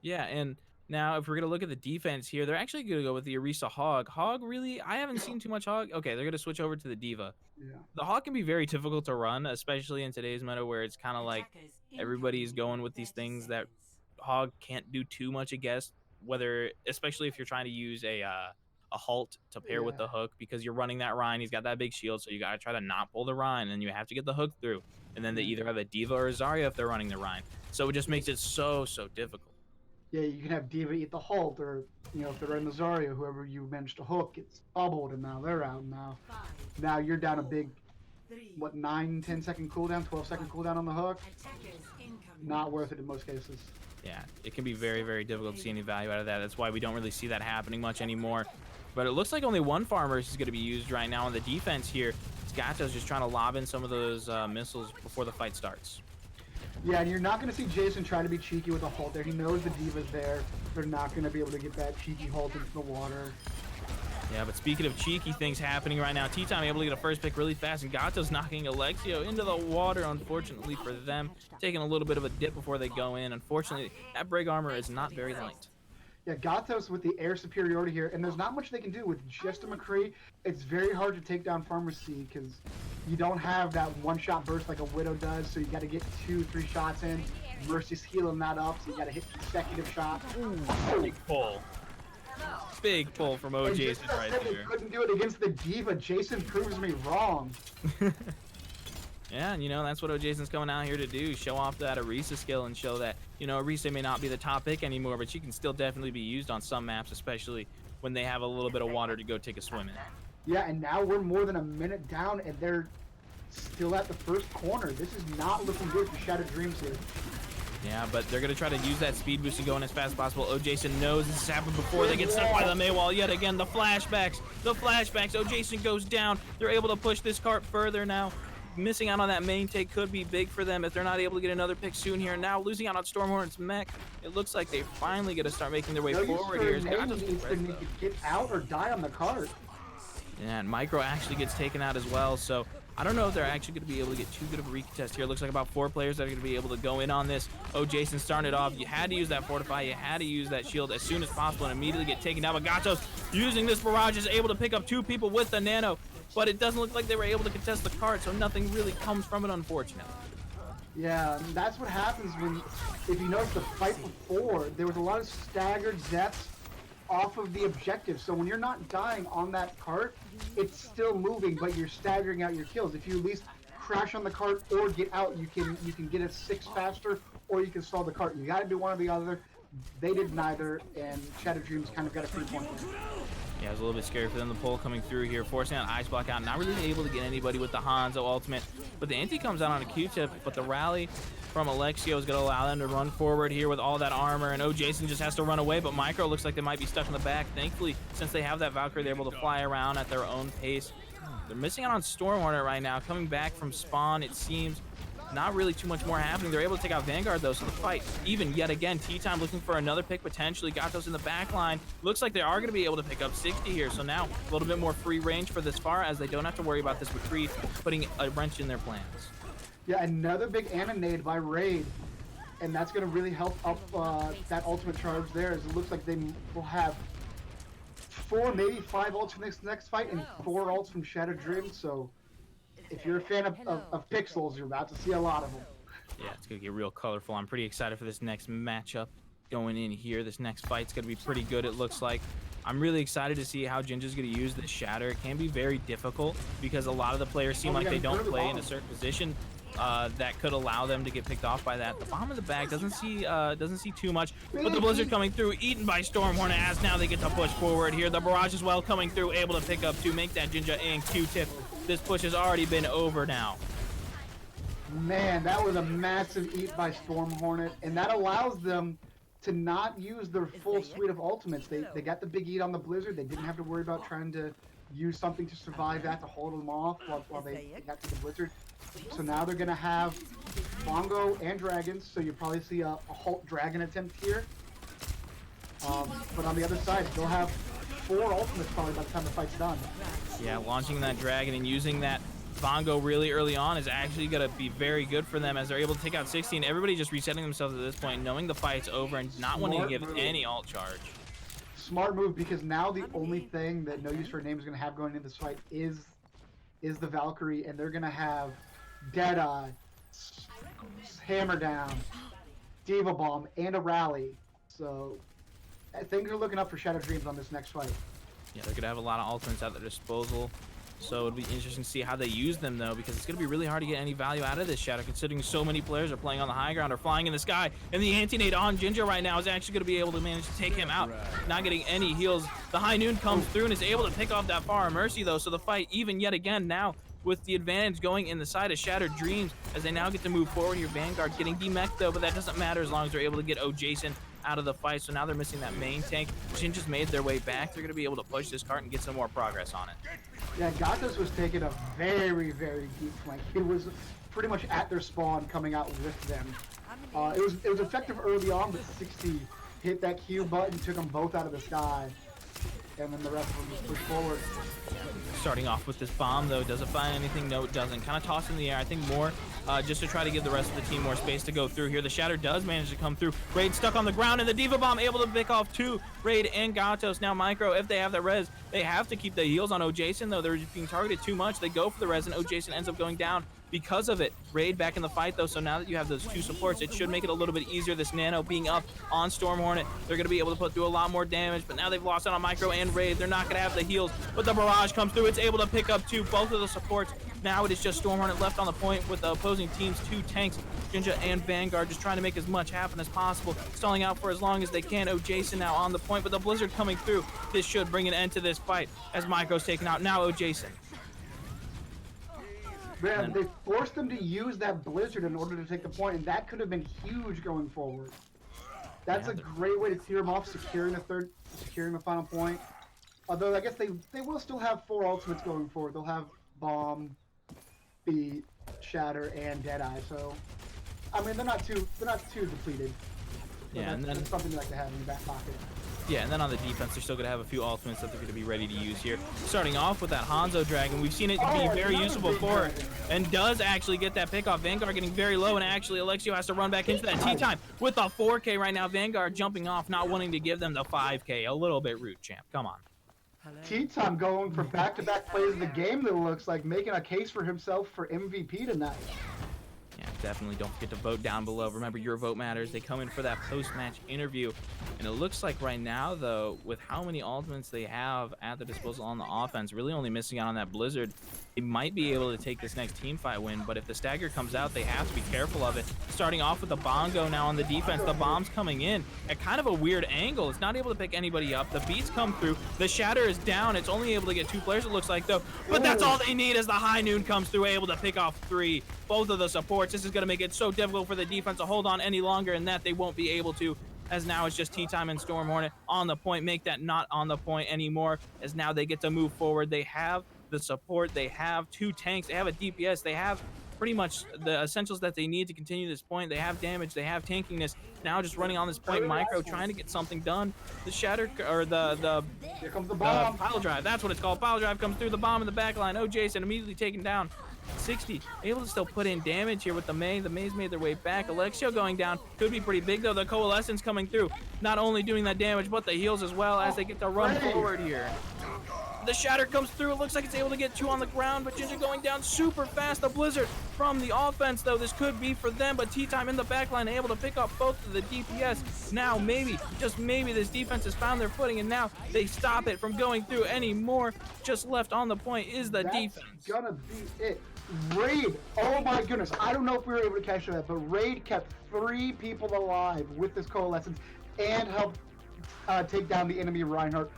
Yeah, and now if we're going to look at the defense here, they're actually going to go with the Orisa Hog. Hog, really, I haven't seen too much Hog. Okay, they're going to switch over to the D.Va. Yeah. The Hog can be very difficult to run, especially in today's meta where it's kind of like everybody's going with these things that Hog can't do too much against, whether, especially if you're trying to use a halt to pair with the hook, because you're running that Rhine. He's got that big shield, so you got to try to not pull the Rhine, and you have to get the hook through. And then they either have a D.Va or a Zarya if they're running the Rhine. So it just makes it so difficult. Yeah, you can have D.Va eat the halt, or, you know, if they're in the Zarya, whoever you managed to hook, it's bubbled, and now they're out now. Now you're down a big, what, 9-10 second cooldown, 12-second cooldown on the hook? Not worth it in most cases. Yeah, it can be very difficult to see any value out of that. That's why we don't really see that happening much anymore. But it looks like only one farmer is going to be used right now on the defense here. Gato's just trying to lob in some of those missiles before the fight starts. Yeah, and you're not going to see Jason try to be cheeky with a halt there. He knows the D.Va's there. They're not going to be able to get that cheeky halt into the water. Yeah, but speaking of cheeky things happening right now, T-Time able to get a first pick really fast, and Gato's knocking Alexio into the water, unfortunately for them. Taking a little bit of a dip before they go in. Unfortunately, that Brig armor is not very light. Yeah, Gatos with the air superiority here, and there's not much they can do with just a McCree. It's very hard to take down Farmer C because you don't have that one-shot burst like a Widow does, so you got to get 2-3 shots in. Mercy's healing that up, so you got to hit consecutive shots. Big pull. Big pull from O. Jason right there. They couldn't do it against the D.Va. Jason proves me wrong. Yeah, and you know, that's what O. Jason's coming out here to do. Show off that Orisa skill and show that, you know, Orisa may not be the top pick anymore, but she can still definitely be used on some maps, especially when they have a little bit of water to go take a swim in. Yeah, and now we're more than a minute down, and they're still at the first corner. This is not looking good for Shattered Dreams here. Yeah, but they're going to try to use that speed boost and go in as fast as possible. O. Jason knows this has happened before. They get stuck by the Maywall yet again. The flashbacks. O. Jason goes down. They're able to push this cart further now. missing out on that main take could be big for them if they're not able to get another pick soon here. Now losing out on Storm Hornet's mech, it looks like they finally get to start making their way forward here. Needs to get out or die on the cart. And Micro actually gets taken out as well, so I don't know if they're actually going to be able to get too good of a recontest here. It looks like about 4 players that are going to be able to go in on this. Oh, Jason starting it off. You had to use that Fortify. You had to use that shield as soon as possible and immediately get taken down. But Gatos using this barrage is able to pick up 2 people with the nano, but it doesn't look like they were able to contest the cart, so nothing really comes from it, unfortunately. Yeah, that's what happens when, if you notice the fight before, there was a lot of staggered deaths off of the objective. So when you're not dying on that cart, it's still moving, but you're staggering out your kills. If you at least crash on the cart or get out, you can get a 6 faster, or you can stall the cart. You got to do one or the other. They did neither, and Shattered Dreams kind of got a free point. Yeah, it was a little bit scary for them. The pull coming through here, forcing that Ice Block out, not really able to get anybody with the Hanzo ultimate. But the anti comes out on a Q-tip, but the rally from Alexio is going to allow them to run forward here with all that armor, and Jason just has to run away, but Micro looks like they might be stuck in the back. Thankfully, since they have that Valkyrie, they're able to fly around at their own pace. They're missing out on Storm Hornet right now. Coming back from spawn, it seems not really too much more happening. They're able to take out Vanguard, though, so the fight even yet again. T-Time looking for another pick, potentially. Gatos in the back line. Looks like they are going to be able to pick up 60 here, so now a little bit more free range for this far, as they don't have to worry about this retreat putting a wrench in their plans. Yeah, another big Anonade by Raid, and that's going to really help up that ultimate charge there, as it looks like they will have 4, maybe 5 ults from this next fight, and 4 ults from Shattered Dreams, so if you're a fan of pixels, you're about to see a lot of them. Yeah, it's going to get real colorful. I'm pretty excited for this next matchup going in here. This next fight's going to be pretty good, it looks like. I'm really excited to see how Jinja's going to use this Shatter. It can be very difficult because a lot of the players seem like they don't play in a certain position that could allow them to get picked off by that. The bomb in the bag doesn't see too much, but the Blizzard coming through, eaten by Storm Hornet, as now they get to push forward here. The barrage as well coming through, able to pick up 2, make that Jinja and Q-tip. This push has already been over now. Man, that was a massive eat by Storm Hornet, and that allows them to not use their full suite of ultimates. They got the big eat on the Blizzard. They didn't have to worry about trying to use something to survive that, to hold them off while they got to the Blizzard. So now they're going to have Bongo and Dragons, so you'll probably see a Halt Dragon attempt here. But on the other side, they'll have 4 ultimates probably by the time the fight's done. Yeah, launching that Dragon and using that Bongo really early on is actually going to be very good for them, as they're able to take out 60, and everybody just resetting themselves at this point, knowing the fight's over and not wanting to give any alt charge. Smart move, because now the only thing that No Use for a Name is going to have going into this fight is the Valkyrie, and they're going to have Deadeye, Hammer Down, Diva Bomb, and a Rally. So things are looking up for Shattered Dreams on this next fight. Yeah, they're going to have a lot of ultimates at their disposal. So it'll be interesting to see how they use them, though, because it's going to be really hard to get any value out of this Shadow, considering so many players are playing on the high ground or flying in the sky. And the anti-nade on Jinja right now is actually going to be able to manage to take him out, not getting any heals. The High Noon comes through and is able to pick off that Far Mercy, though, so the fight even yet again now with the advantage going in the side of Shattered Dreams, as they now get to move forward here. Vanguard getting demech, though, but that doesn't matter as long as they're able to get Jason out of the fight. So now they're missing that main tank. Jinja's made their way back. They're going to be able to push this cart and get some more progress on it. Yeah, Gatos was taking a very, very deep flank. He was pretty much at their spawn coming out with them. It was effective early on, but 60 hit that Q button, took them both out of the sky. And then the rest of them just push forward. Starting off with this bomb, though, does it find anything? No, it doesn't. Kind of tossed in the air. I think more just to try to give the rest of the team more space to go through here. The Shatter does manage to come through. Raid stuck on the ground, and the Diva Bomb able to pick off 2. Raid and Gatos. Now Micro, if they have the res, they have to keep the heals on Jason, though. They're just being targeted too much. They go for the res, and Jason ends up going down because of it. Raid back in the fight, though, so now that you have those 2 supports, it should make it a little bit easier. This Nano being up on Storm Hornet, they're going to be able to put through a lot more damage, but now they've lost out on Micro and Raid. They're not going to have the heals, but the barrage comes through. It's able to pick up 2, both of the supports. Now it is just Storm Hornet left on the point with the opposing team's 2 tanks, Jinja and Vanguard, just trying to make as much happen as possible, stalling out for as long as they can. Jason now on the point, but the Blizzard coming through. This should bring an end to this fight as Micro's taken out. Now Jason. Man, they forced them to use that Blizzard in order to take the point, and that could have been huge going forward. That's a great way to clear them off, securing the final point. Although I guess they will still have 4 ultimates going forward. They'll have Bomb, beat Shatter and Deadeye. So, I mean, they're not too depleted. So Yeah, and then that's something you like to have in your back pocket. yeah, and then on the defense, they're still going to have a few ultimates that they're going to be ready to use here. Starting off with that Hanzo Dragon, we've seen it be very useful before, and does actually get that pick off. Vanguard getting very low, and actually Alexio has to run back into that T-time with a 4K right now. Vanguard jumping off, not wanting to give them the 5K. A little bit rude, champ. Come on. T-Time going for back-to-back plays of the game, that looks like, making a case for himself for MVP tonight. Yeah, definitely don't forget to vote down below. Remember, your vote matters. They come in for that post-match interview. And it looks like right now, though, with how many ultimates they have at their disposal on the offense, really only missing out on that Blizzard, they might be able to take this next team fight win. But if the stagger comes out, they have to be careful of it. Starting off with the Bongo now on the defense. The bomb's coming in at kind of a weird angle. It's not able to pick anybody up. The beats come through. The Shatter is down. It's only able to get 2 players, it looks like, though. But that's all they need as the High Noon comes through, able to pick off 3. Both of the supports. This is going to make it so difficult for the defense to hold on any longer, and that they won't be able to, as now it's just T-Time and Storm Hornet on the point. Make that not on the point anymore, as now they get to move forward. They have the support. They have 2 tanks. They have a DPS. They have pretty much the essentials that they need to continue this point. They have damage. They have tankiness. Now just running on this point, Micro trying to get something done. The Shatter, or Here comes the bomb. Pile Drive. That's what it's called. Pile Drive comes through the bomb in the back line. Oh, Jason immediately taken down. 60, able to still put in damage here with the May. The May's made their way back. Alexio going down. Could be pretty big, though. The Coalescence coming through. Not only doing that damage, but the heals as well as they get to run forward here. The Shatter comes through. It looks like it's able to get 2 on the ground, but Ginger going down super fast. The Blizzard from the offense, though. This could be for them, but T-Time in the backline able to pick up both of the DPS. Now, maybe, just maybe, this defense has found their footing, and now they stop it from going through anymore. Just left on the point is the defense. Gonna be it. Raid, oh my goodness, I don't know if we were able to capture that, but Raid kept 3 people alive with this Coalescence and helped take down the enemy Reinhardt.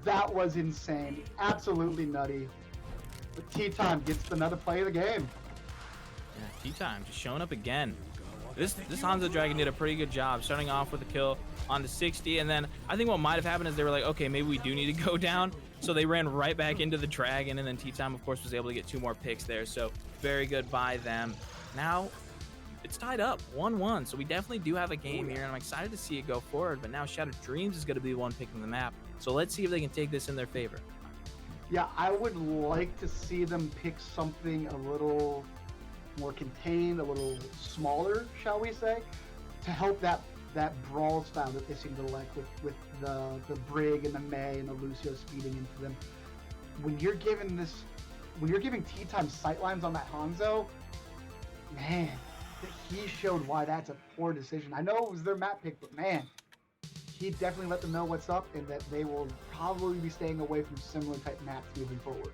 That was insane, absolutely nutty. But T-Time gets another play of the game. Yeah, T-Time just showing up again. This Hanzo Dragon did a pretty good job starting off with a kill on the 60, and then I think what might have happened is they were like, okay, maybe we do need to go down. So they ran right back into the Dragon, and then T-Time, of course, was able to get 2 more picks there. So very good by them. Now it's tied up 1-1, so we definitely do have a game here, and I'm excited to see it go forward. But now Shattered Dreams is going to be the one picking the map. So let's see if they can take this in their favor. Yeah, I would like to see them pick something a little more contained, a little smaller, shall we say, to help that brawl style that they seem to like with the Brig and the May and the Lucio speeding into them. When you're giving T-Time sightlines on that Hanzo, man, he showed why that's a poor decision. I know it was their map pick, but man, he definitely let them know what's up and that they will probably be staying away from similar type maps moving forward.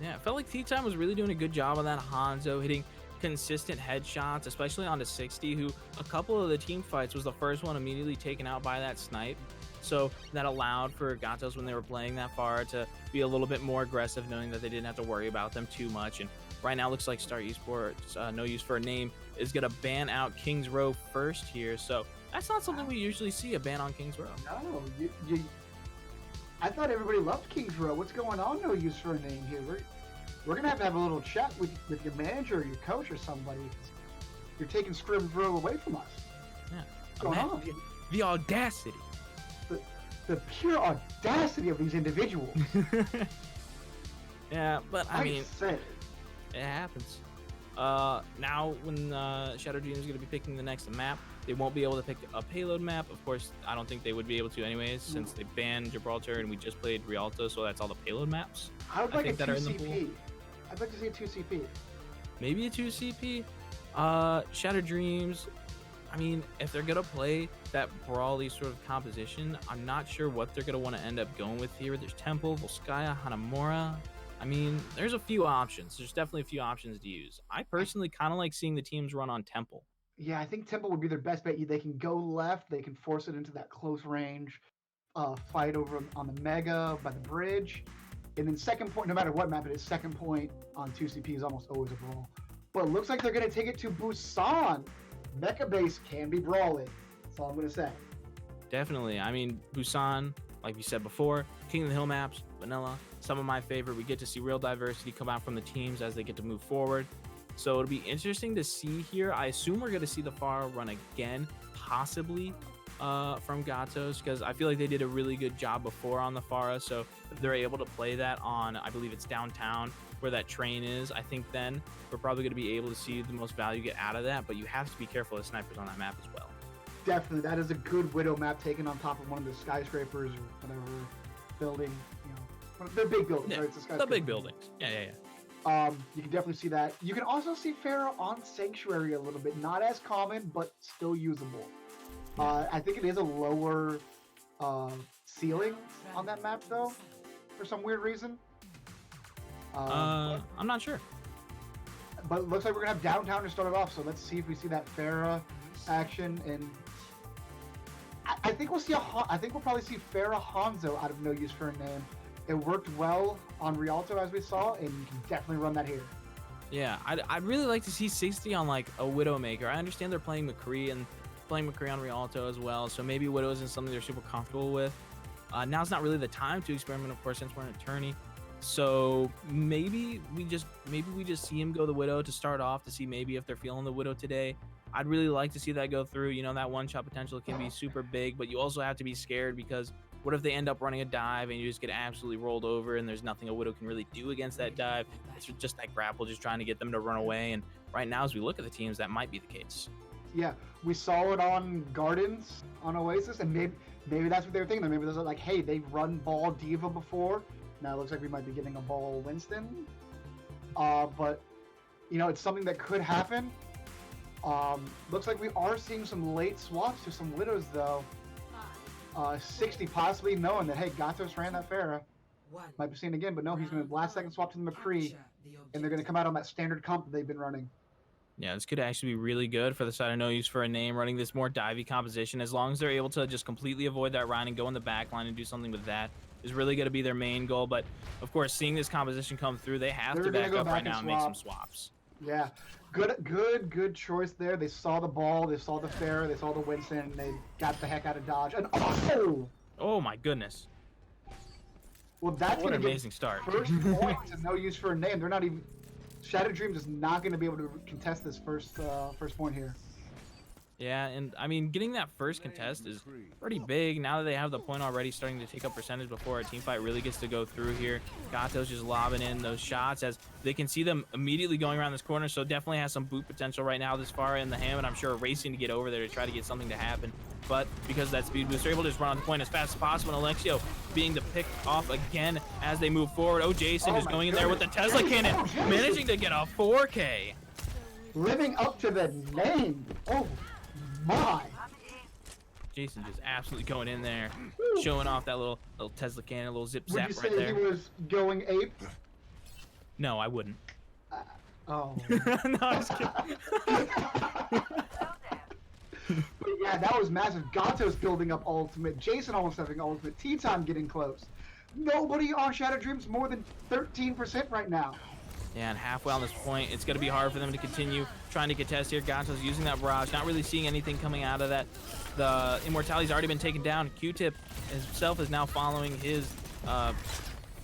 Yeah, it felt like T-Time was really doing a good job on that Hanzo, hitting consistent headshots, especially onto 60, who a couple of the team fights was the first one immediately taken out by that snipe. So that allowed for Gatos, when they were playing that far, to be a little bit more aggressive, knowing that they didn't have to worry about them too much. And right now looks like Star Esports, no use for a name, is going to ban out Kings Row first here. So that's not something we usually see, a ban on Kings Row. No, I thought everybody loved Kings Row. What's going on? No use for a name here. We're gonna have a little chat with your manager or your coach or somebody. You're taking Scrims Row away from us. Yeah. What's going on? The audacity. The pure audacity of these individuals. Yeah, but I mean, said it happens. Now when Shadow Dream is going to be picking the next map, they won't be able to pick a payload map. Of course, I don't think they would be able to anyways, since they banned Gibraltar and we just played Rialto, so that's all the payload maps. I would like a that are in the pool. 2CP. I'd like to see a 2CP. Maybe a 2CP. Shattered Dreams, I mean, if they're gonna play that brawly sort of composition, I'm not sure what they're gonna want to end up going with here. There's Temple, Volskaya, Hanamura. I mean, there's a few options. There's definitely a few options to use. I personally kind of like seeing the teams run on Temple. Yeah, I think Temple would be their best bet. They can go left. They can force it into that close range fight over on the Mega by the bridge. And then second point, no matter what map it is, second point on 2CP is almost always a brawl. But it looks like they're going to take it to Busan. Mecha base can be brawling. That's all I'm going to say. Definitely. I mean, Busan, like we said before, King of the Hill maps, vanilla, some of my favorite. We get to see real diversity come out from the teams as they get to move forward. So it'll be interesting to see here. I assume we're going to see the Pharah run again, possibly from Gatos, because I feel like they did a really good job before on the Pharah. So if they're able to play that on, I believe it's downtown where that train is, I think then we're probably going to be able to see the most value get out of that. But you have to be careful of snipers on that map as well. Definitely, that is a good Widow map taken on top of one of the skyscrapers or whatever building. You know, they're big buildings, Yeah, right? It's a the skyscraper. big buildings. Yeah. You can definitely see that. You can also see Pharah on Sanctuary a little bit. Not as common, but still usable. I think it is a lower ceiling on that map, though, for some weird reason. I'm not sure. But it looks like we're gonna have downtown to start it off. So let's see if we see that Pharah action. And I think we'll see I think we'll probably see Pharah Hanzo out of No Use for a Name. It worked well on Rialto as we saw, and you can definitely run that here. Yeah, I'd really like to see 60 on like a Widowmaker. I understand they're playing McCree and playing McCree on Rialto as well, so maybe Widow isn't something they're super comfortable with. Now's not really the time to experiment, of course, since we're an attorney. So maybe we just see him go the Widow to start off to see maybe if they're feeling the Widow today. I'd really like to see that go through. You know, that one-shot potential can be super big, but you also have to be scared because what if they end up running a dive and you just get absolutely rolled over and there's nothing a Widow can really do against that dive? It's just that grapple, just trying to get them to run away. And right now, as we look at the teams, that might be the case. Yeah, we saw it on Gardens on Oasis, and maybe that's what they were thinking. Maybe they're like, hey, they've run ball Diva before. Now it looks like we might be getting a ball Winston. But, you know, it's something that could happen. Looks like we are seeing some late swaps to some Widows, though. 60 possibly knowing that, hey, Gatos ran that Pharah. Might be seen again, but no, he's going to last second swap to the McCree, and they're going to come out on that standard comp that they've been running. Yeah, this could actually be really good for the side of No Use for a Name, running this more divey composition. As long as they're able to just completely avoid that run and go in the back line and do something with that is really going to be their main goal. But, of course, seeing this composition come through, they have to back up right now and make some swaps. Yeah, good choice there. They saw the ball, they saw the Pharah, they saw the Winston, and they got the heck out of dodge. And oh my goodness! Well, that's what gonna an get amazing start. First point to No Use for a Name. They're not even. Shattered Dreams is not going to be able to contest this first point here. Yeah, and I mean, getting that first contest is pretty big now that they have the point already starting to take up percentage before a team fight really gets to go through here. Gatos just lobbing in those shots as they can see them immediately going around this corner, so definitely has some boot potential right now this far in the ham, and I'm sure racing to get over there to try to get something to happen. But because of that speed boost, they're able to just run on the point as fast as possible, and Alexio being the pick off again as they move forward. Oh, Jason is going in there with the Tesla cannon, managing to get a 4K. Living up to the name. Oh. My. Jason just absolutely going in there, showing off that little Tesla cannon, little zip zap right there. Would you say he was going ape? No, I wouldn't. Oh. No, I'm just kidding. But yeah, that was massive. Gatos building up ultimate. Jason almost having ultimate. Teton getting close. Nobody on Shattered Dreams more than 13% right now. Yeah, and halfway on this point, it's going to be hard for them to continue trying to contest here. Gatos using that barrage, not really seeing anything coming out of that. The Immortality's already been taken down. Q-Tip himself is now following his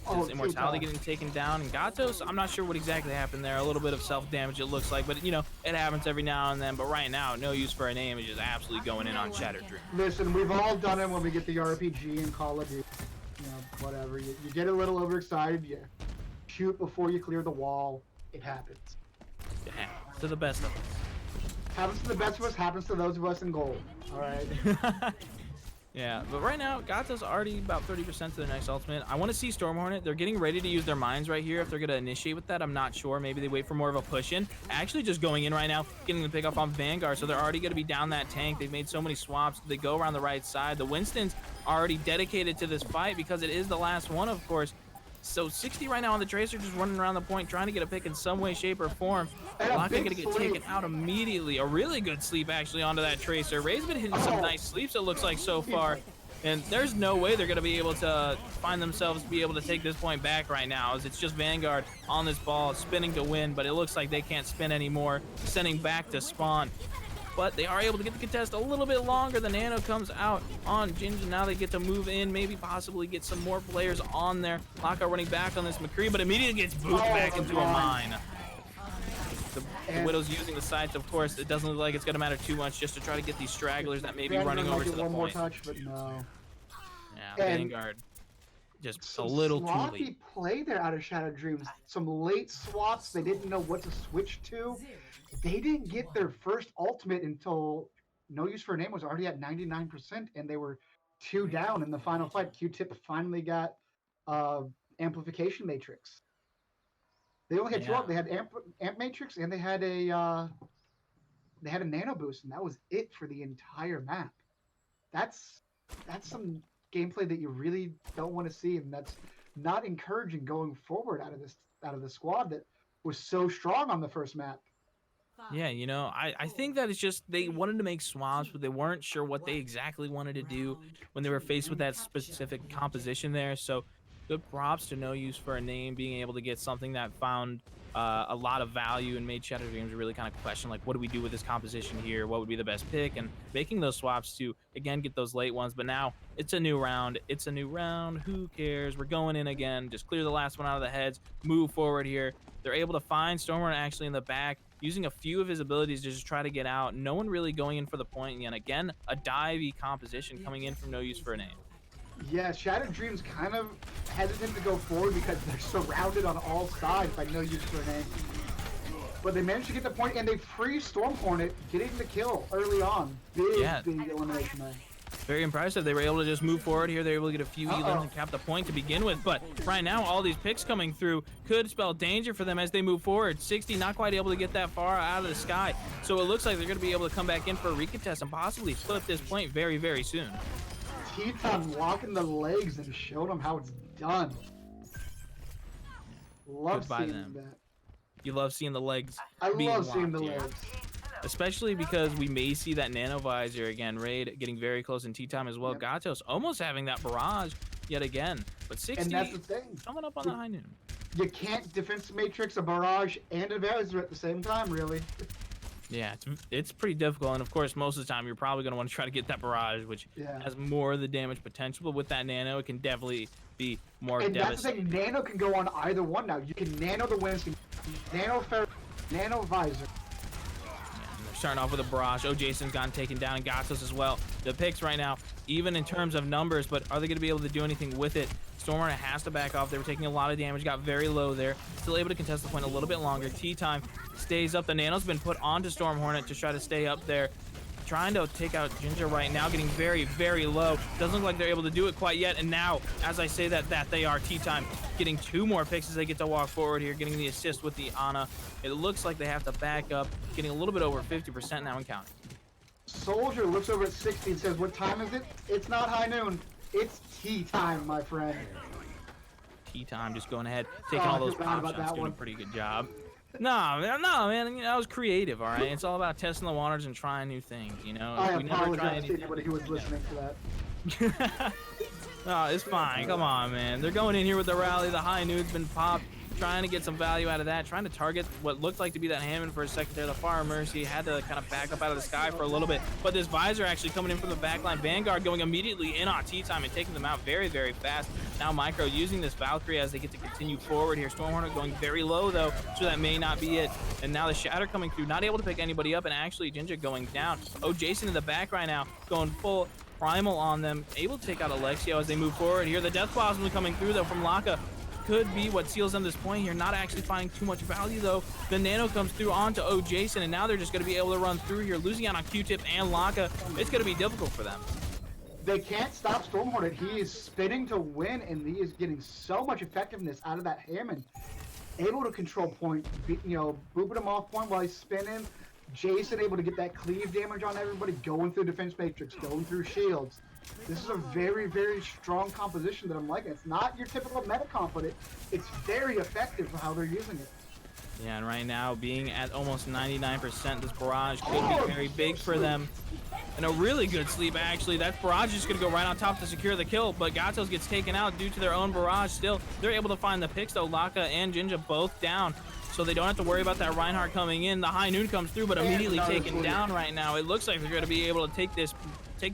Immortality getting taken down. And Gatos, I'm not sure what exactly happened there. A little bit of self-damage, it looks like. But, you know, it happens every now and then. But right now, No Use for a Name is just absolutely going in on Shattered Dream. Listen, we've all done it when we get the RPG and Call of Duty. You know, whatever. You get a little overexcited. You shoot before you clear the wall. It happens. It happens to the best of us. Happens to the best of us, happens to those of us in gold. All right. Yeah, but right now, Gatos already about 30% to their next ultimate. I want to see Storm Hornet. They're getting ready to use their mines right here. If they're going to initiate with that, I'm not sure. Maybe they wait for more of a push in. Actually, just going in right now, getting the pick off on Vanguard. So they're already going to be down that tank. They've made so many swaps. They go around the right side. The Winston's already dedicated to this fight because it is the last one, of course. So 60 right now on the Tracer, just running around the point, trying to get a pick in some way, shape, or form. Locke going to get taken out immediately. A really good sleep, actually, onto that Tracer. Ray's been hitting some nice sleeps, it looks like, so far. And there's no way they're going to be able to find themselves be able to take this point back right now, as it's just Vanguard on this ball, spinning to win, but it looks like they can't spin anymore, sending back to spawn. But they are able to get the contest a little bit longer. The Nano comes out on Ginger. Now they get to move in, maybe possibly get some more players on there. Lockout running back on this McCree, but immediately gets booped back into a mine. The The And Widow's using the sights, of course. It doesn't look like it's going to matter too much just to try to get these stragglers that may be Vanguard running might over to get the one more point. touch, but no. Yeah, And Vanguard just a some little too sloppy late. play there out of Shattered Dreams. Some late swaps they didn't know what to switch to. They didn't get their first ultimate until No Use for a Name was already at 99%, and they were 2 down in the final fight. Q-Tip finally got Amplification Matrix. They only had 2 Yeah. out. They had Amp Matrix, and they had a Nano Boost, and that was it for the entire map. That's some gameplay that you really don't want to see, and that's not encouraging going forward out of the squad that was so strong on the first map. Yeah, you know, I think that it's just they wanted to make swaps, but they weren't sure what they exactly wanted to do when they were faced with that specific composition there. So good props to No Use for a Name being able to get something that found a lot of value and made Shattered Dreams really kind of question, like, what do we do with this composition here? What would be the best pick? And making those swaps to, again, get those late ones. But now it's a new round. It's a new round. Who cares? We're going in again. Just clear the last one out of the heads. Move forward here. They're able to find Stormhorn actually in the back, using a few of his abilities to just try to get out. No one really going in for the point. And again, a divey composition coming in from No Use for a Name. Yeah, Shattered Dreams kind of hesitant to go forward because they're surrounded on all sides by No Use for a Name. But they managed to get the point, and they free Storm Hornet, getting the kill early on. Big elimination there. Very impressive. They were able to just move forward here. They were able to get a few elims and cap the point to begin with. But right now, all these picks coming through could spell danger for them as they move forward. 60 not quite able to get that far out of the sky. So it looks like they're going to be able to come back in for a recontest and possibly flip this point very, very soon. Teton locking the legs and showed them how it's done. Love seeing that. You love seeing the legs. I love seeing the legs. Especially because we may see that Nano Visor again. Raid getting very close in tea time as well. Yep. Gatos almost having that barrage yet again. But 60 and that's the thing. Coming up on the high noon. You can't defense matrix, a barrage, and a visor at the same time, really. Yeah, it's pretty difficult, and of course, most of the time, you're probably going to want to try to get that barrage, which has more of the damage potential, but with that Nano, it can definitely be more devastating. And that's the thing, Nano can go on either one now. You can Nano the Winston, Nano Visor. They're starting off with a barrage. Oh, Jason's gotten taken down, and Gatos as well. The picks right now, even in terms of numbers, but are they going to be able to do anything with it? Stormhornet has to back off. They were taking a lot of damage, got very low there. Still able to contest the point a little bit longer. Tea time stays up. The Nano's been put onto Stormhornet to try to stay up there. Trying to take out Ginger right now, getting very, very low. Doesn't look like they're able to do it quite yet. And now, as I say that they are. Tea time getting 2 more picks as they get to walk forward here, getting the assist with the Ana. It looks like they have to back up, getting a little bit over 50% now and counting. Soldier looks over at 60 and says, what time is it? It's not high noon. It's tea time, my friend. Tea time, just going ahead, taking all those pop shots, doing a pretty good job. No, man, you know, I was creative, all right? It's all about testing the waters and trying new things, you know? I we never try apologize to anybody who was listening to that. No, it's fine. Come on, man. They're going in here with the rally. The high noon's been popped. Trying to get some value out of that. Trying to target what looked like to be that Hammond for a second there. The Fire Mercy had to kind of back up out of the sky for a little bit. But this Visor actually coming in from the backline. Vanguard going immediately in on tea time and taking them out very, very fast. Now Micro using this Valkyrie as they get to continue forward here. Stormhornet going very low though, so that may not be it. And now the Shatter coming through, not able to pick anybody up, and actually Ginger going down. Oh, Jason in the back right now, going full primal on them, able to take out Alexio as they move forward here. The Death Blossom coming through though from Laka could be what seals them this point here. Not actually finding too much value though. The Nano comes through onto O Jason, and now they're just going to be able to run through here, losing out on Q-Tip and Laka. It's going to be difficult for them. They can't stop Stormhornet. He is spinning to win, and he is getting so much effectiveness out of that Hammond. Able to control point, you know, booping him off point while he's spinning. Jason able to get that cleave damage on everybody, going through defense matrix, going through shields. This is a very, very strong composition that I'm liking. It's not your typical meta comp, but it's very effective for how they're using it. Yeah, and right now, being at almost 99%, this barrage could be very big for them. And a really good sleep, actually. That barrage is going to go right on top to secure the kill, but Gatos gets taken out due to their own barrage still. They're able to find the picks, though. Laka and Jinja both down, so they don't have to worry about that Reinhardt coming in. The high noon comes through, but immediately taken down right now. It looks like they're going to be able to take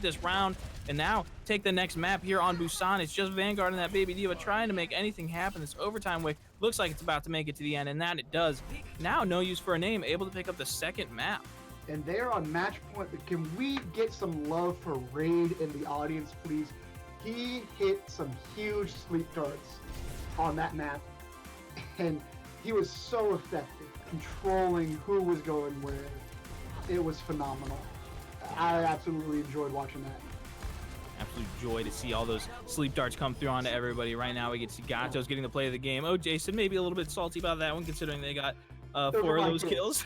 this round And now take the next map here on Busan. It's just Vanguard and that Baby Diva trying to make anything happen. This overtime wave looks like it's about to make it to the end, and that it does. Now, No Use for a Name, able to pick up the second map. And they're on match point. But can we get some love for Raid in the audience, please? He hit some huge sleep darts on that map, and he was so effective controlling who was going where. It was phenomenal. I absolutely enjoyed watching that. Absolute joy to see all those sleep darts come through onto everybody. Right now, we get to see Gatos getting the play of the game. Oh, Jason, maybe a little bit salty about that one, considering they got 4 of those kills.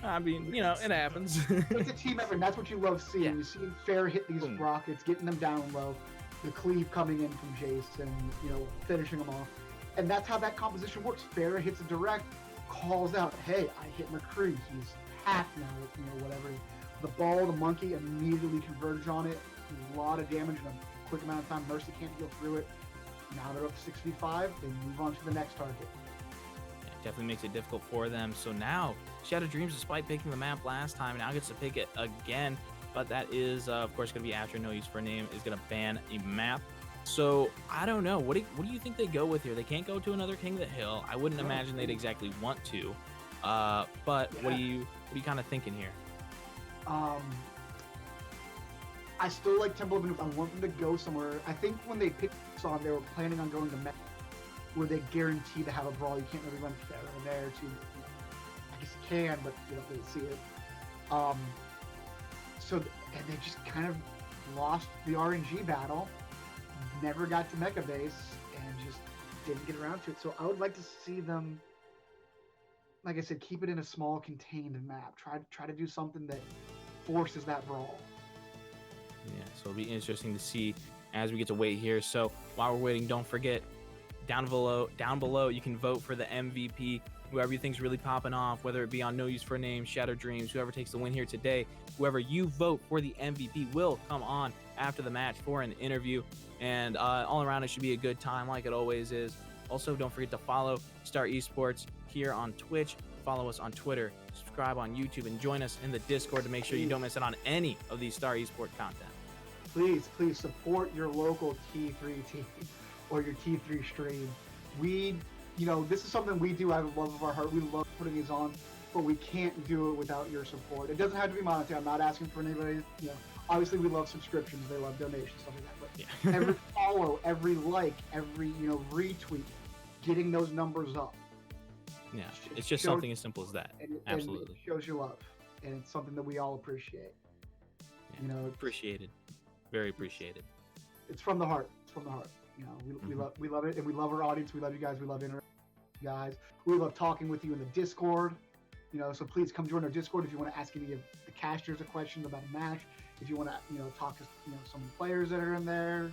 I mean, you know, it happens. It's a team effort, and that's what you love seeing. Yeah. You see Fair hit these rockets, getting them down low, the cleave coming in from Jace, and, you know, finishing them off. And that's how that composition works. Fair hits a direct, calls out, hey, I hit McCree. He's half now, you know, whatever. The ball, the monkey immediately converged on it. A lot of damage in a quick amount of time. Mercy can't deal through it. Now they're up to 6v5. They move on to the next target. Yeah, definitely makes it difficult for them. So now, Shattered Dreams, despite picking the map last time, now gets to pick it again. But that is, of course, going to be after No Use for a Name is going to ban a map. So I don't know. What do you think they go with here? They can't go to another King of the Hill. I wouldn't imagine they'd exactly want to. But yeah. What are you kind of thinking here? I still like Temple of Anubis. I want them to go somewhere. I think when they picked this on, they were planning on going to Mecca, where they guarantee to have a brawl. You can't really run fair over there. I guess you can, but you don't really see it. And they just kind of lost the RNG battle. Never got to Mecha Base and just didn't get around to it. So I would like to see them, like I said, keep it in a small contained map. Try to do something that forces that brawl. Yeah, so it'll be interesting to see as we get to wait here. So while we're waiting, don't forget down below you can vote for the MVP. Whoever you think's really popping off, whether it be on No Use for a Name, Shattered Dreams, whoever takes the win here today, whoever you vote for the MVP will come on after the match for an interview. And all around, it should be a good time like it always is. Also, don't forget to follow Star Esports here on Twitch. Follow us on Twitter, subscribe on YouTube, and join us in the Discord to make sure you don't miss out on any of these Star Esports content. Please support your local T3 team or your T3 stream. This is something we do out of the love of our heart. We love putting these on, but we can't do it without your support. It doesn't have to be monetary. I'm not asking for anybody. Obviously we love subscriptions. They love donations, stuff like that. But yeah. Every follow, every like, every retweet, getting those numbers up. Yeah, it's just something as simple as that. Absolutely, and it shows your love, and it's something that we all appreciate. Yeah, appreciated, very appreciated. It's from the heart. It's from the heart. We love it, and we love our audience. We love you guys. We love interacting with you guys. We love talking with you in the Discord. So please come join our Discord if you want to ask any of the casters a question about a match. If you want to, talk to some players that are in there.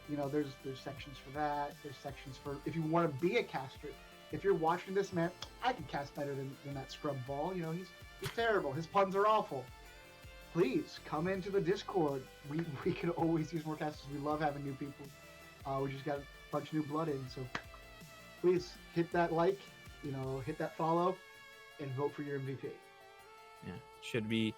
There's sections for that. There's sections for if you want to be a caster. If you're watching this, man, I can cast better than that scrub ball. He's terrible. His puns are awful. Please come into the Discord. We can always use more casters. We love having new people. We just got a bunch of new blood in, so please hit that like, hit that follow, and vote for your MVP. Yeah, should be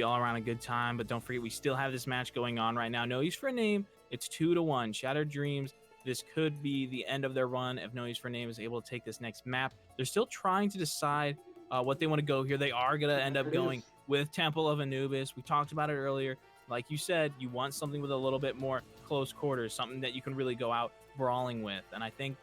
all around a good time. But don't forget, we still have this match going on right now. No Use for a Name. It's 2-1. Shattered Dreams. This could be the end of their run if No Use for a Name is able to take this next map. They're still trying to decide what they want to go here. They are going to end up going with Temple of Anubis. We talked about it earlier. Like you said, you want something with a little bit more close quarters, something that you can really go out brawling with. And I think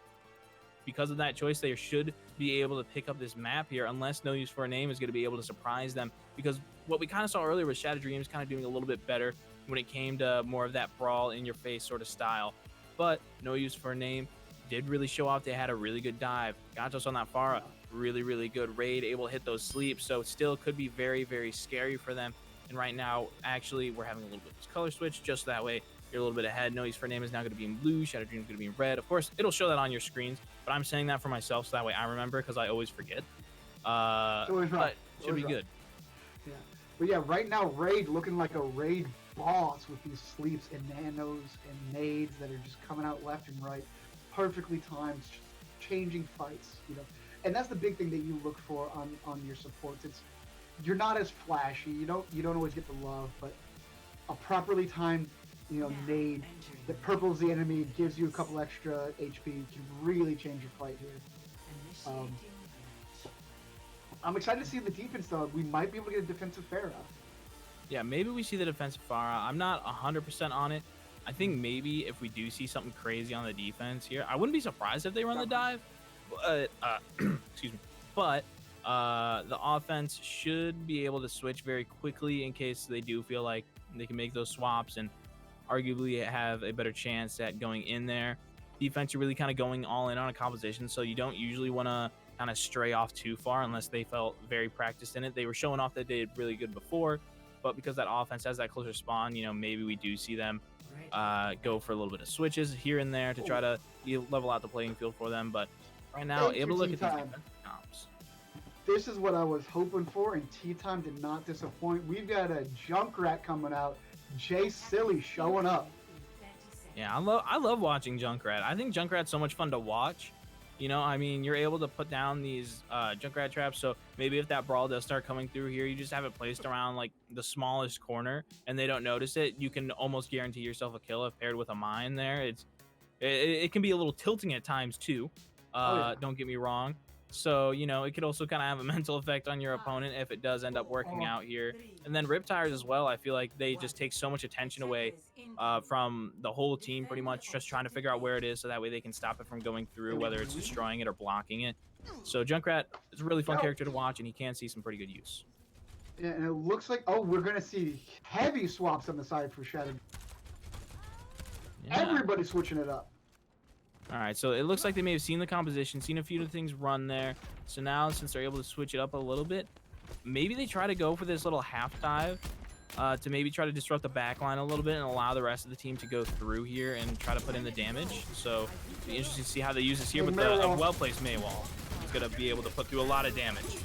because of that choice, they should be able to pick up this map here, unless No Use for a Name is going to be able to surprise them. Because what we kind of saw earlier was Shattered Dreams kind of doing a little bit better when it came to more of that brawl in your face sort of style. But No Use for a Name did really show off. They had a really good dive. Gatos on that Pharah, really, really good raid, able to hit those sleeps. So it still could be very, very scary for them. And right now, actually, we're having a little bit of this color switch just that way. You're a little bit ahead. No Use for a Name is now going to be in blue. Shattered Dreams is going to be in red. Of course, it'll show that on your screens, but I'm saying that for myself so that way I remember because I always forget. But should be good. Yeah. But yeah, right now, Raid looking like a Raid boss with these sleeps and nanos and nades that are just coming out left and right. Perfectly timed, changing fights, And that's the big thing that you look for on your supports. You're not as flashy. You don't always get the love, but a properly timed, nade that purples the enemy, gives you a couple extra HP, can really change your fight here. I'm excited to see the defense though. We might be able to get a defensive Pharah. Yeah, maybe we see the defensive Pharah. I'm not 100% on it. I think maybe if we do see something crazy on the defense here, I wouldn't be surprised if they run the dive. But, excuse me. But the offense should be able to switch very quickly in case they do feel like they can make those swaps and arguably have a better chance at going in there. Defense, you're really kind of going all in on a composition, so you don't usually want to kind of stray off too far unless they felt very practiced in it. They were showing off that they did really good before, but because that offense has that closer spawn, maybe we do see them go for a little bit of switches here and there to try to level out the playing field for them. But right now, able to look at these defensive comps. This is what I was hoping for, and Tea Time did not disappoint. We've got a Junkrat coming out. Jay Silly showing up. Yeah, I love watching Junkrat. I think Junkrat's so much fun to watch. I mean, you're able to put down these Junkrat traps, so maybe if that brawl does start coming through here, you just have it placed around like the smallest corner and they don't notice it. You can almost guarantee yourself a kill if paired with a mine there. It can be a little tilting at times too. Don't get me wrong. So, it could also kind of have a mental effect on your opponent if it does end up working out here. And then Riptires as well, I feel like they just take so much attention away from the whole team, pretty much just trying to figure out where it is so that way they can stop it from going through, whether it's destroying it or blocking it. So Junkrat is a really fun character to watch, and he can see some pretty good use. Yeah, and it looks like, we're going to see heavy swaps on the side for Shattered. Yeah. Everybody's switching it up. All right, so it looks like they may have seen the composition, seen a few of the things run there. So now, since they're able to switch it up a little bit, maybe they try to go for this little half dive to maybe try to disrupt the backline a little bit and allow the rest of the team to go through here and try to put in the damage. So it'll be interesting to see how they use this here, but a well-placed Maywall is going to be able to put through a lot of damage.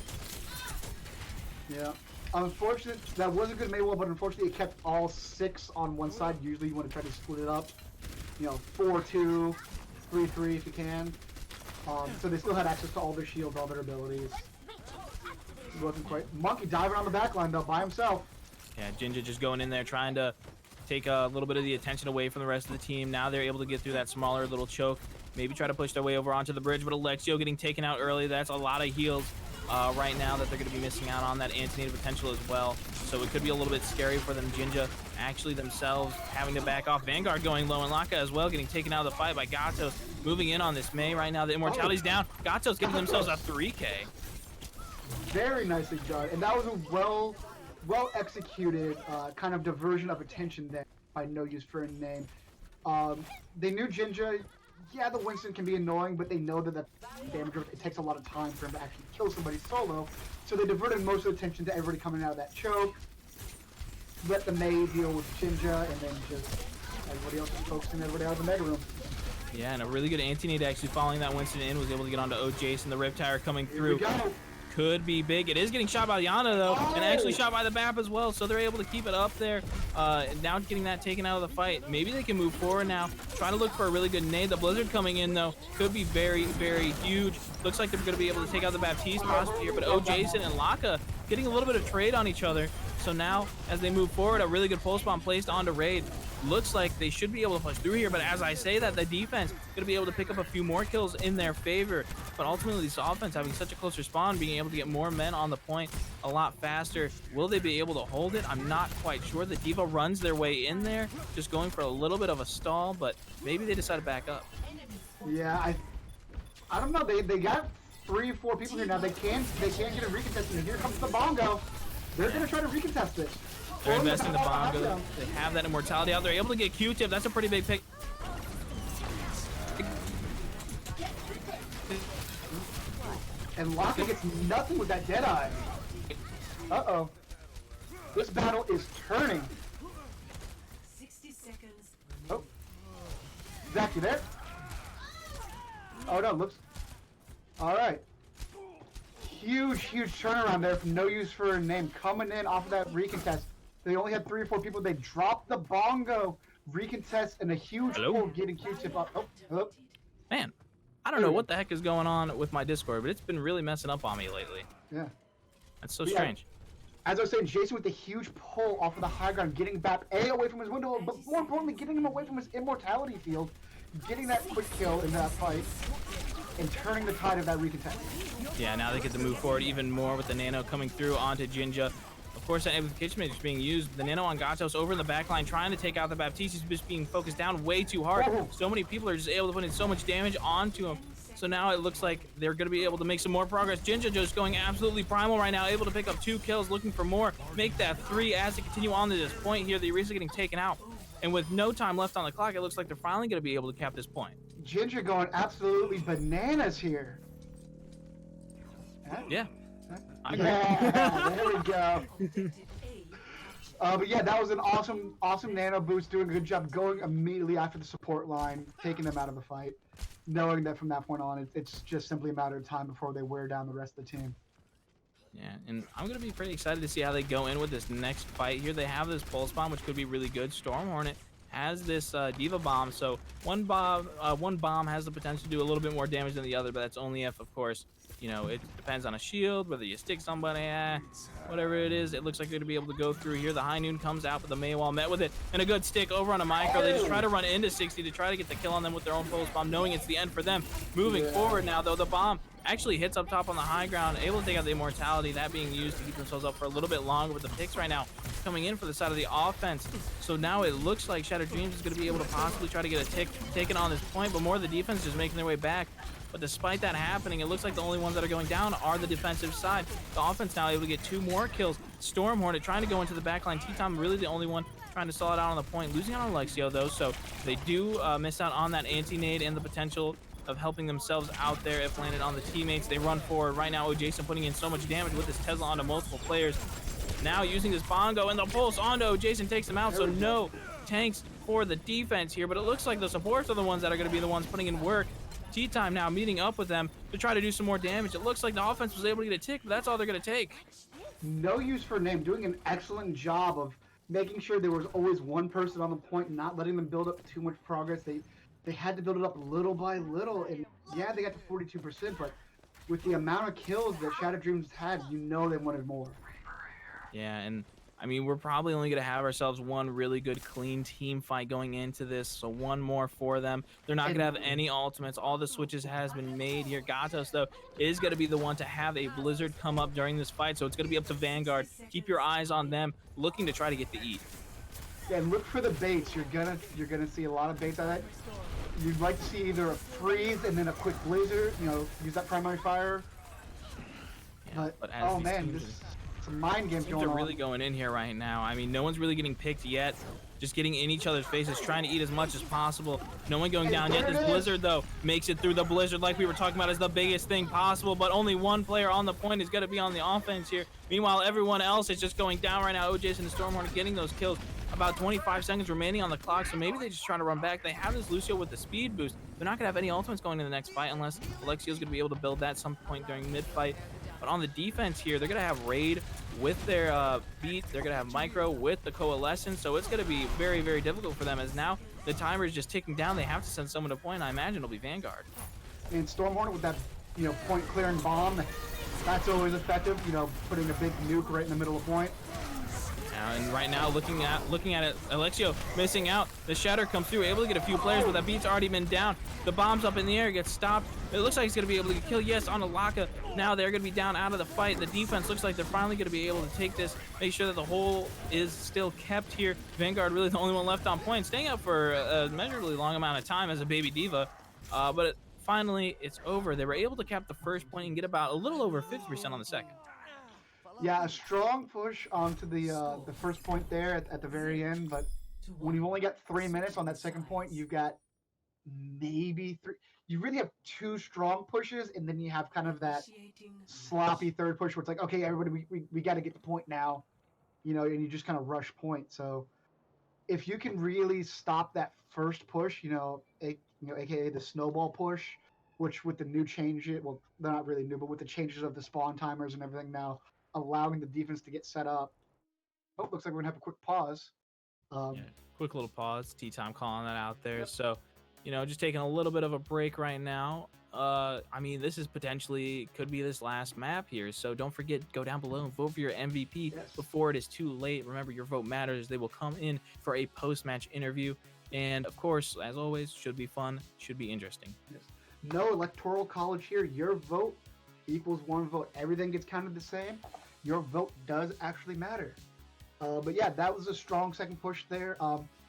Yeah. Unfortunate, that was a good Maywall, but unfortunately it kept all 6 on one side. Usually you want to try to split it up, 4-2. 3-3 if you can. So they still had access to all their shields, all their abilities. It wasn't quite. Monkey diving on the backline though by himself. Yeah, Jinja just going in there trying to take a little bit of the attention away from the rest of the team. Now they're able to get through that smaller little choke. Maybe try to push their way over onto the bridge, but Alexio getting taken out early. That's a lot of heals right now that they're going to be missing out on. That anti-native potential as well. So it could be a little bit scary for them. Jinja actually themselves having to back off. Vanguard going low, and Laka as well getting taken out of the fight by Gatos. Moving in on this Mei right now. The Immortality's down. Gatos giving themselves a 3K. Very nicely done. And that was a well executed kind of diversion of attention there by No Use for a Name. They knew Jinja, yeah, the Winston can be annoying, but they know that the damage, it takes a lot of time for him to actually kill somebody solo. So they diverted most of the attention to everybody coming out of that choke. Let the Mei deal with Jinja, and then just everybody else is focusing everybody out of the Mega Room. Yeah, and a really good anti-nade actually following that Winston in, was able to get onto OJace, and the Riptire coming through. Could be big. It is getting shot by Yana though, and actually shot by the BAP as well, so they're able to keep it up there. Now getting that taken out of the fight. Maybe they can move forward now. Trying to look for a really good nade. The Blizzard coming in though could be very, very huge. Looks like they're going to be able to take out the Baptiste possibly here, but Jason and Laka getting a little bit of trade on each other. So now, as they move forward, a really good pulse bomb placed onto Raid. Looks like they should be able to push through here, but as I say that, the defense going to be able to pick up a few more kills in their favor. But ultimately, this offense having such a closer spawn, being able to get more men on the point a lot faster. Will they be able to hold it? I'm not quite sure. The Diva runs their way in there, just going for a little bit of a stall, but maybe they decide to back up. Yeah, I don't know. They got 3-4 people here now. They can't get a recontest, and here comes the bongo. They're going to try to recontest it. They're investing the bongo. They have that immortality out. They're able to get Q-tip. That's a pretty big pick. And Laka gets nothing with that Deadeye. Uh-oh. This battle is turning. 60 seconds. Oh. Zach, you there? Oh, no, looks... Alright. Huge turnaround there from No Use for a Name. Coming in off of that recontest. They only had 3 or 4 people. They dropped the bongo, recontest, and a huge pull getting Q-tip up. Oh, hello. Man, I don't know what the heck is going on with my Discord, but it's been really messing up on me lately. Yeah. That's so strange. as I was saying, Jason with the huge pull off of the high ground, getting BAP A away from his window, but more importantly, getting him away from his immortality field, getting that quick kill in that fight, and turning the tide of that recontest. Yeah, now they get to move forward even more with the nano coming through onto Jinja. Of course, that amplification is being used. The nano on Gatos over in the back line trying to take out the Baptiste. He's just being focused down way too hard. Oh. So many people are just able to put in so much damage onto him. So now it looks like they're going to be able to make some more progress. Jinja just going absolutely primal right now, able to pick up 2 kills, looking for more, make that 3 as they continue on to this point here. The Orisa getting taken out. And with no time left on the clock, it looks like they're finally going to be able to cap this point. Ginger going absolutely bananas here. Yeah. I agree. Yeah, there we go. But yeah, that was an awesome nano boost. Doing a good job going immediately after the support line, taking them out of the fight, knowing that from that point on, it's just simply a matter of time before they wear down the rest of the team. Yeah, and I'm going to be pretty excited to see how they go in with this next fight here. They have this Pulse Bomb, which could be really good. Storm Hornet has this Diva Bomb, so one bomb has the potential to do a little bit more damage than the other, but that's only if, of course, you know, it depends on a shield, whether you stick somebody, whatever it is. It looks like they're going to be able to go through here. The High Noon comes out, but the Maywall met with it, and a good stick over on a Micro. They just try to run into 60 to try to get the kill on them with their own Pulse Bomb, knowing it's the end for them. Moving forward now, though, the bomb actually hits up top on the high ground, able to take out the immortality, that being used to keep themselves up for a little bit longer. With the picks right now coming in for the side of the offense, so now it looks like Shattered Dreams is going to be able to possibly try to get a tick taken on this point, but more of the defense just making their way back. But despite that happening, it looks like the only ones that are going down are the defensive side. The offense now able to get 2 more kills. Storm Hornet trying to go into the backline. T-Tom really the only one trying to stall it out on the point, losing out on Alexio though, so they do miss out on that anti-nade and the potential of helping themselves out there if landed on the teammates. They run forward right now. Jason putting in so much damage with his Tesla onto multiple players. Now using this Bongo and the pulse onto Jason takes him out, so no tanks for the defense here, but it looks like the supports are the ones that are going to be the ones putting in work. T-Time now meeting up with them to try to do some more damage. It looks like the offense was able to get a tick, but that's all they're going to take. No use for name, doing an excellent job of making sure there was always one person on the point, not letting them build up too much progress. They had to build it up little by little, and yeah, they got to 42%, but with the amount of kills that Shadow Dreams had, you know they wanted more. Yeah, and I mean, we're probably only going to have ourselves one really good, clean team fight going into this, so one more for them. They're not going to have any ultimates. All the switches has been made here. Gatos, though, is going to be the one to have a Blizzard come up during this fight, so it's going to be up to Vanguard. Keep your eyes on them, looking to try to get the eat. Yeah, and look for the baits. You're gonna see a lot of baits on that. You'd like to see either a freeze and then a quick blizzard, you know, use that primary fire. Yeah, but as oh these man, teams this it's a mind game going they're on. really going in here right now. I mean, no one's really getting picked yet. Just getting in each other's faces, trying to eat as much as possible. No one going down yet. This Blizzard, though, makes it through. The Blizzard, like we were talking about, is the biggest thing possible, but only one player on the point is going to be on the offense here. Meanwhile, everyone else is just going down right now. OJ's and the Stormhorn getting those kills. About 25 seconds remaining on the clock, so maybe they just try to run back. They have this Lucio with the speed boost. They're not going to have any ultimates going in the next fight unless Alexio's going to be able to build that some point during mid-fight. But on the defense here, they're going to have Raid with their beat. They're going to have Micro with the Coalescence, so it's going to be very, very difficult for them as now the timer is just ticking down. They have to send someone to point. I imagine it'll be Vanguard. And Stormhornet with that, you know, point clearing bomb, that's always effective. You know, putting a big nuke right in the middle of point. And right now, looking at it, Alexio missing out. The Shatter comes through, able to get a few players, but that beat's already been down. The bomb's up in the air, gets stopped. It looks like he's going to be able to get killed. Yes, on Alaka. Now they're going to be down out of the fight. The defense looks like they're finally going to be able to take this, make sure that the hole is still kept here. Vanguard really the only one left on point, staying up for a measurably long amount of time as a baby diva. But finally, it's over. They were able to cap the first point and get about a little over 50% on the second. Yeah, a strong push onto the first point there at the very end, but when you've only got 3 minutes on that second point, you've got maybe 3. You really have 2 strong pushes, and then you have kind of that sloppy third push where it's like, okay, everybody, we got to get the point now, you know, and you just kind of rush point. So if you can really stop that first push, aka the snowball push, which with the new changes, well, they're not really new, but with the changes of the spawn timers and everything now, allowing the defense to get set up. Oh, looks like we're gonna have a quick pause. Yeah, quick little pause. T-Time calling that out there. So, you know, just taking a little bit of a break right now. I mean, this is potentially could be this last map here. So don't forget, go down below and vote for your MVP before it is too late. Remember, your vote matters. They will come in for a post-match interview. And of course, as always, should be fun, should be interesting. Yes. No electoral college here. Your vote equals one vote. Everything gets counted the same. Your vote does actually matter. But yeah, that was a strong second push there.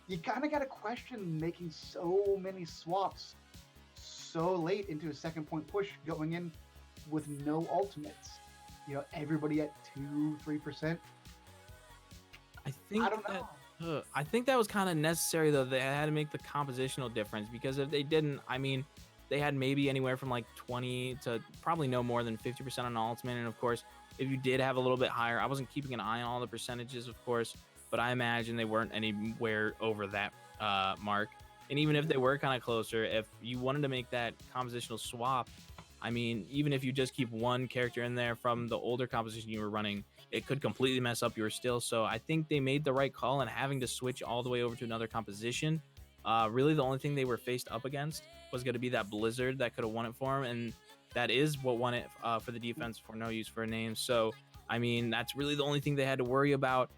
You kind of got to question making so many swaps so late into a second point push, going in with no ultimates. You know, everybody at 2-3%. I don't know. I think that was kind of necessary, though. They had to make the compositional difference, because if they didn't, I mean, they had maybe anywhere from like 20 to probably no more than 50% on ultimate. And of course, if you did have a little bit higher, I wasn't keeping an eye on all the percentages, of course, but I imagine they weren't anywhere over that mark. And even if they were kind of closer, if you wanted to make that compositional swap, I mean, even if you just keep one character in there from the older composition you were running, it could completely mess up your still. So I think they made the right call in having to switch all the way over to another composition. Really, the only thing they were faced up against was going to be that Blizzard that could have won it for them. And that is what won it for the defense, for no use for a name. So, I mean, that's really the only thing they had to worry about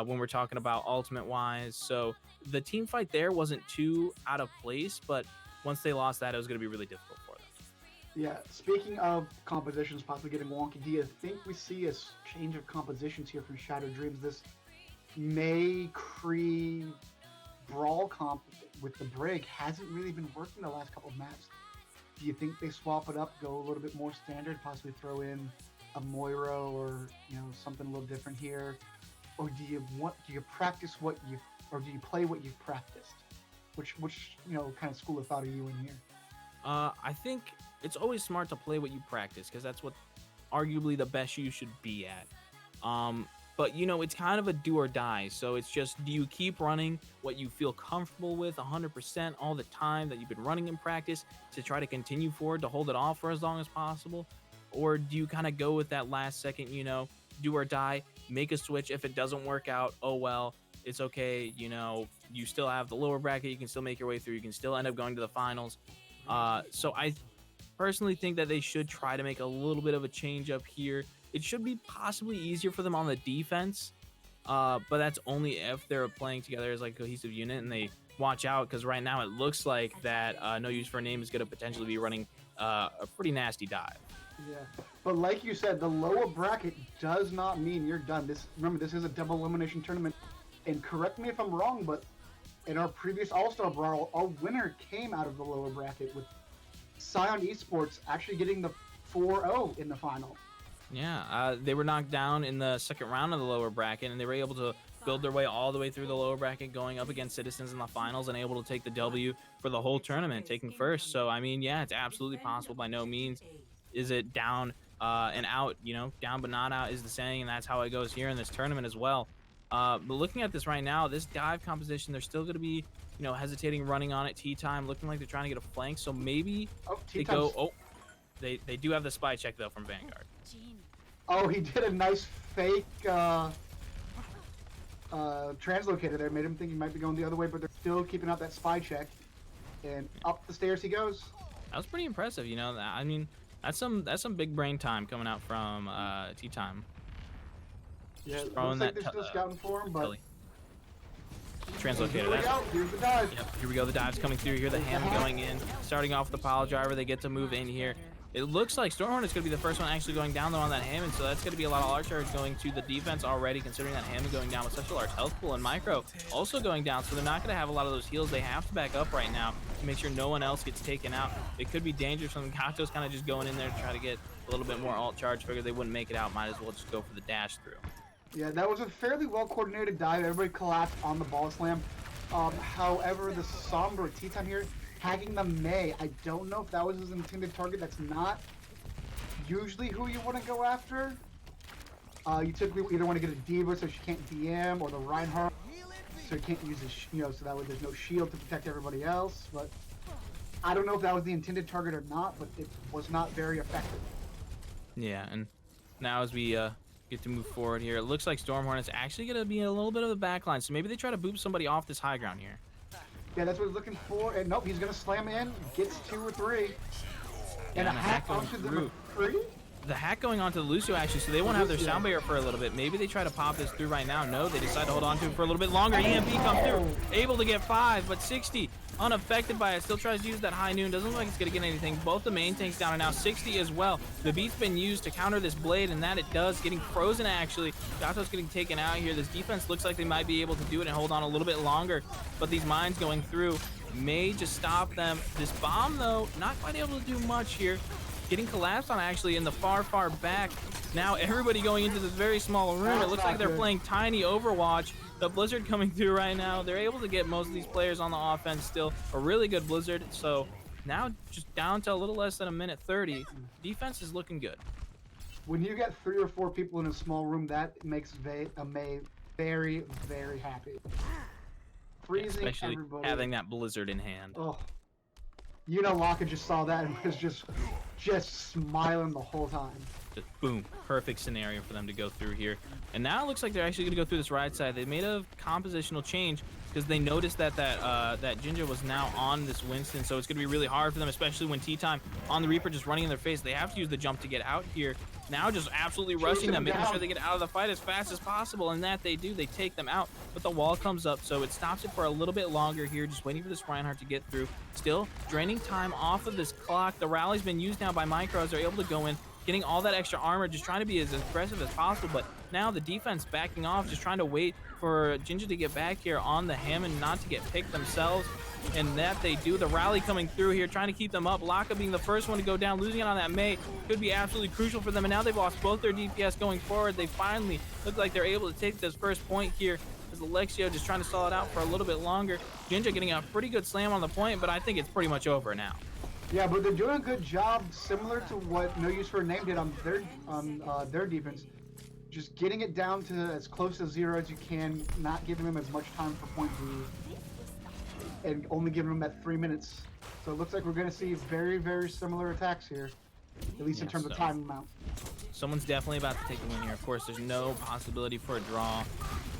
when we're talking about ultimate wise. So the team fight there wasn't too out of place, but once they lost that, it was going to be really difficult for them. Yeah, speaking of compositions possibly getting wonky, do you think we see a change of compositions here from Shadow Dreams? This May Cree brawl comp with the Brig hasn't really been working the last couple of maps. Do you think they swap it up, go a little bit more standard, possibly throw in a Moira or, you know, something a little different here? Or do you practice what you, or do you play what you've practiced? Which you know, kind of school of thought are you in here? I think it's always smart to play what you practice, because that's what arguably the best you should be at. But you know, it's kind of a do or die. So it's just, do you keep running what you feel comfortable with 100% all the time that you've been running in practice to try to continue forward to hold it off for as long as possible? Or do you kind of go with that last second, you know, do or die, make a switch? If it doesn't work out, oh well, it's okay. You know, you still have the lower bracket, you can still make your way through, you can still end up going to the finals. So I personally think that they should try to make a little bit of a change up here. It should be possibly easier for them on the defense, but that's only if they're playing together as like a cohesive unit and they watch out, because right now it looks like that No Use for a Name is going to potentially be running a pretty nasty dive. Yeah, but like you said, the lower bracket does not mean you're done. Remember, this is a double elimination tournament, and correct me if I'm wrong, but in our previous All-Star Brawl, our winner came out of the lower bracket, with Scion Esports actually getting the 4-0 in the final. Yeah, they were knocked down in the second round of the lower bracket, and they were able to build their way all the way through the lower bracket, going up against Citizens in the finals and able to take the W for the whole tournament, taking first. So, I mean, yeah, it's absolutely possible. By no means is it down and out, you know, down but not out is the saying, and that's how it goes here in this tournament as well. But looking at this right now, this dive composition, they're still going to be, you know, hesitating, running on it. Tea Time looking like they're trying to get a flank, so maybe they go. Oh, they do have the spy check though from Vanguard. Oh, he did a nice fake translocator there, made him think he might be going the other way, but they're still keeping out that spy check, and up the stairs he goes. That was pretty impressive, you know. I mean, that's some big brain time coming out from Tea Time. Yeah, looks like they're still scouting for him, but translocator. Here we go. Here's the dive. Yep, here we go. The dive's coming through here. The Hammond going in. Starting off with the pile driver. They get to move in here. It looks like Stormhornet's going to be the first one actually going down though on that Hammond, so that's going to be a lot of arch charge going to the defense already, considering that Hammond going down with such a large health pool, and Micro also going down, so they're not going to have a lot of those heals. They have to back up right now to make sure no one else gets taken out. It could be dangerous from Gato's kind of just going in there to try to get a little bit more alt charge. Figured they wouldn't make it out, might as well just go for the dash through. Yeah, that was a fairly well-coordinated dive. Everybody collapsed on the ball slam. However, the Sombra Tea Time here, tagging the May. I don't know if that was his intended target. That's not usually who you want to go after. You typically either want to get a Diva so she can't DM, or the Reinhardt so you can't use his, so that way there's no shield to protect everybody else. But I don't know if that was the intended target or not, but it was not very effective. Yeah, and now as we get to move forward here, it looks like Stormhornet's actually going to be in a little bit of a backline, so maybe they try to boop somebody off this high ground here. Yeah, that's what he's looking for, and nope, he's going to slam in, gets 2 or 3. And a the hack going onto the through. McCree? The hack going onto the Lucio actually, so they won't have their Lucio. sound barrier for a little bit. Maybe they try to pop this through right now. No, they decide to hold on to it for a little bit longer. EMP comes through, able to get 5, but 60 unaffected by it. Still tries to use that high noon. Doesn't look like it's gonna get anything. Both the main tanks down, and now 60 as well. The beat's been used to counter this blade, and that it does. Getting frozen actually. Gato's getting taken out here. This defense looks like they might be able to do it and hold on a little bit longer, but these mines going through may just stop them. This bomb though, not quite able to do much here. Getting collapsed on actually in the far back. Now everybody going into this very small room. It looks like they're playing tiny Overwatch. The Blizzard coming through right now. They're able to get most of these players on the offense still. A really good Blizzard. So now just down to a little less than a minute 30. Defense is looking good. When you get 3 or 4 people in a small room, that makes May very, very happy. Freezing Especially everybody. having that Blizzard in hand. Oh, you know, Laka just saw that and was just smiling the whole time. Just boom, perfect scenario for them to go through here. And now it looks like they're actually going to go through this right side. They made a compositional change because they noticed that that Ginger was now on this Winston, so it's going to be really hard for them, especially when T-Time on the Reaper just running in their face. They have to use the jump to get out here. Now just absolutely rushing them, making sure they get out of the fight as fast as possible, and that they do. They take them out, but the wall comes up, so it stops it for a little bit longer here, just waiting for this Reinhardt to get through. Still draining time off of this clock. The rally's been used now by Micro as they're able to go in, getting all that extra armor, just trying to be as aggressive as possible, but now the defense backing off, just trying to wait for Ginger to get back here on the Hammond, not to get picked themselves, and that they do. The rally coming through here, trying to keep them up. Laka being the first one to go down, losing it on that Mei could be absolutely crucial for them, and now they've lost both their DPS going forward. They finally look like they're able to take this first point here, as Alexio just trying to stall it out for a little bit longer. Ginger getting a pretty good slam on the point, but I think it's pretty much over now. Yeah, but they're doing a good job, similar to what No Use for a Name did on their defense. Just getting it down to as close to 0 as you can, not giving them as much time for point B, and only giving them that 3 minutes. So it looks like we're going to see very, very similar attacks here, at least in terms of time amount. Someone's definitely about to take the win here. Of course, there's no possibility for a draw.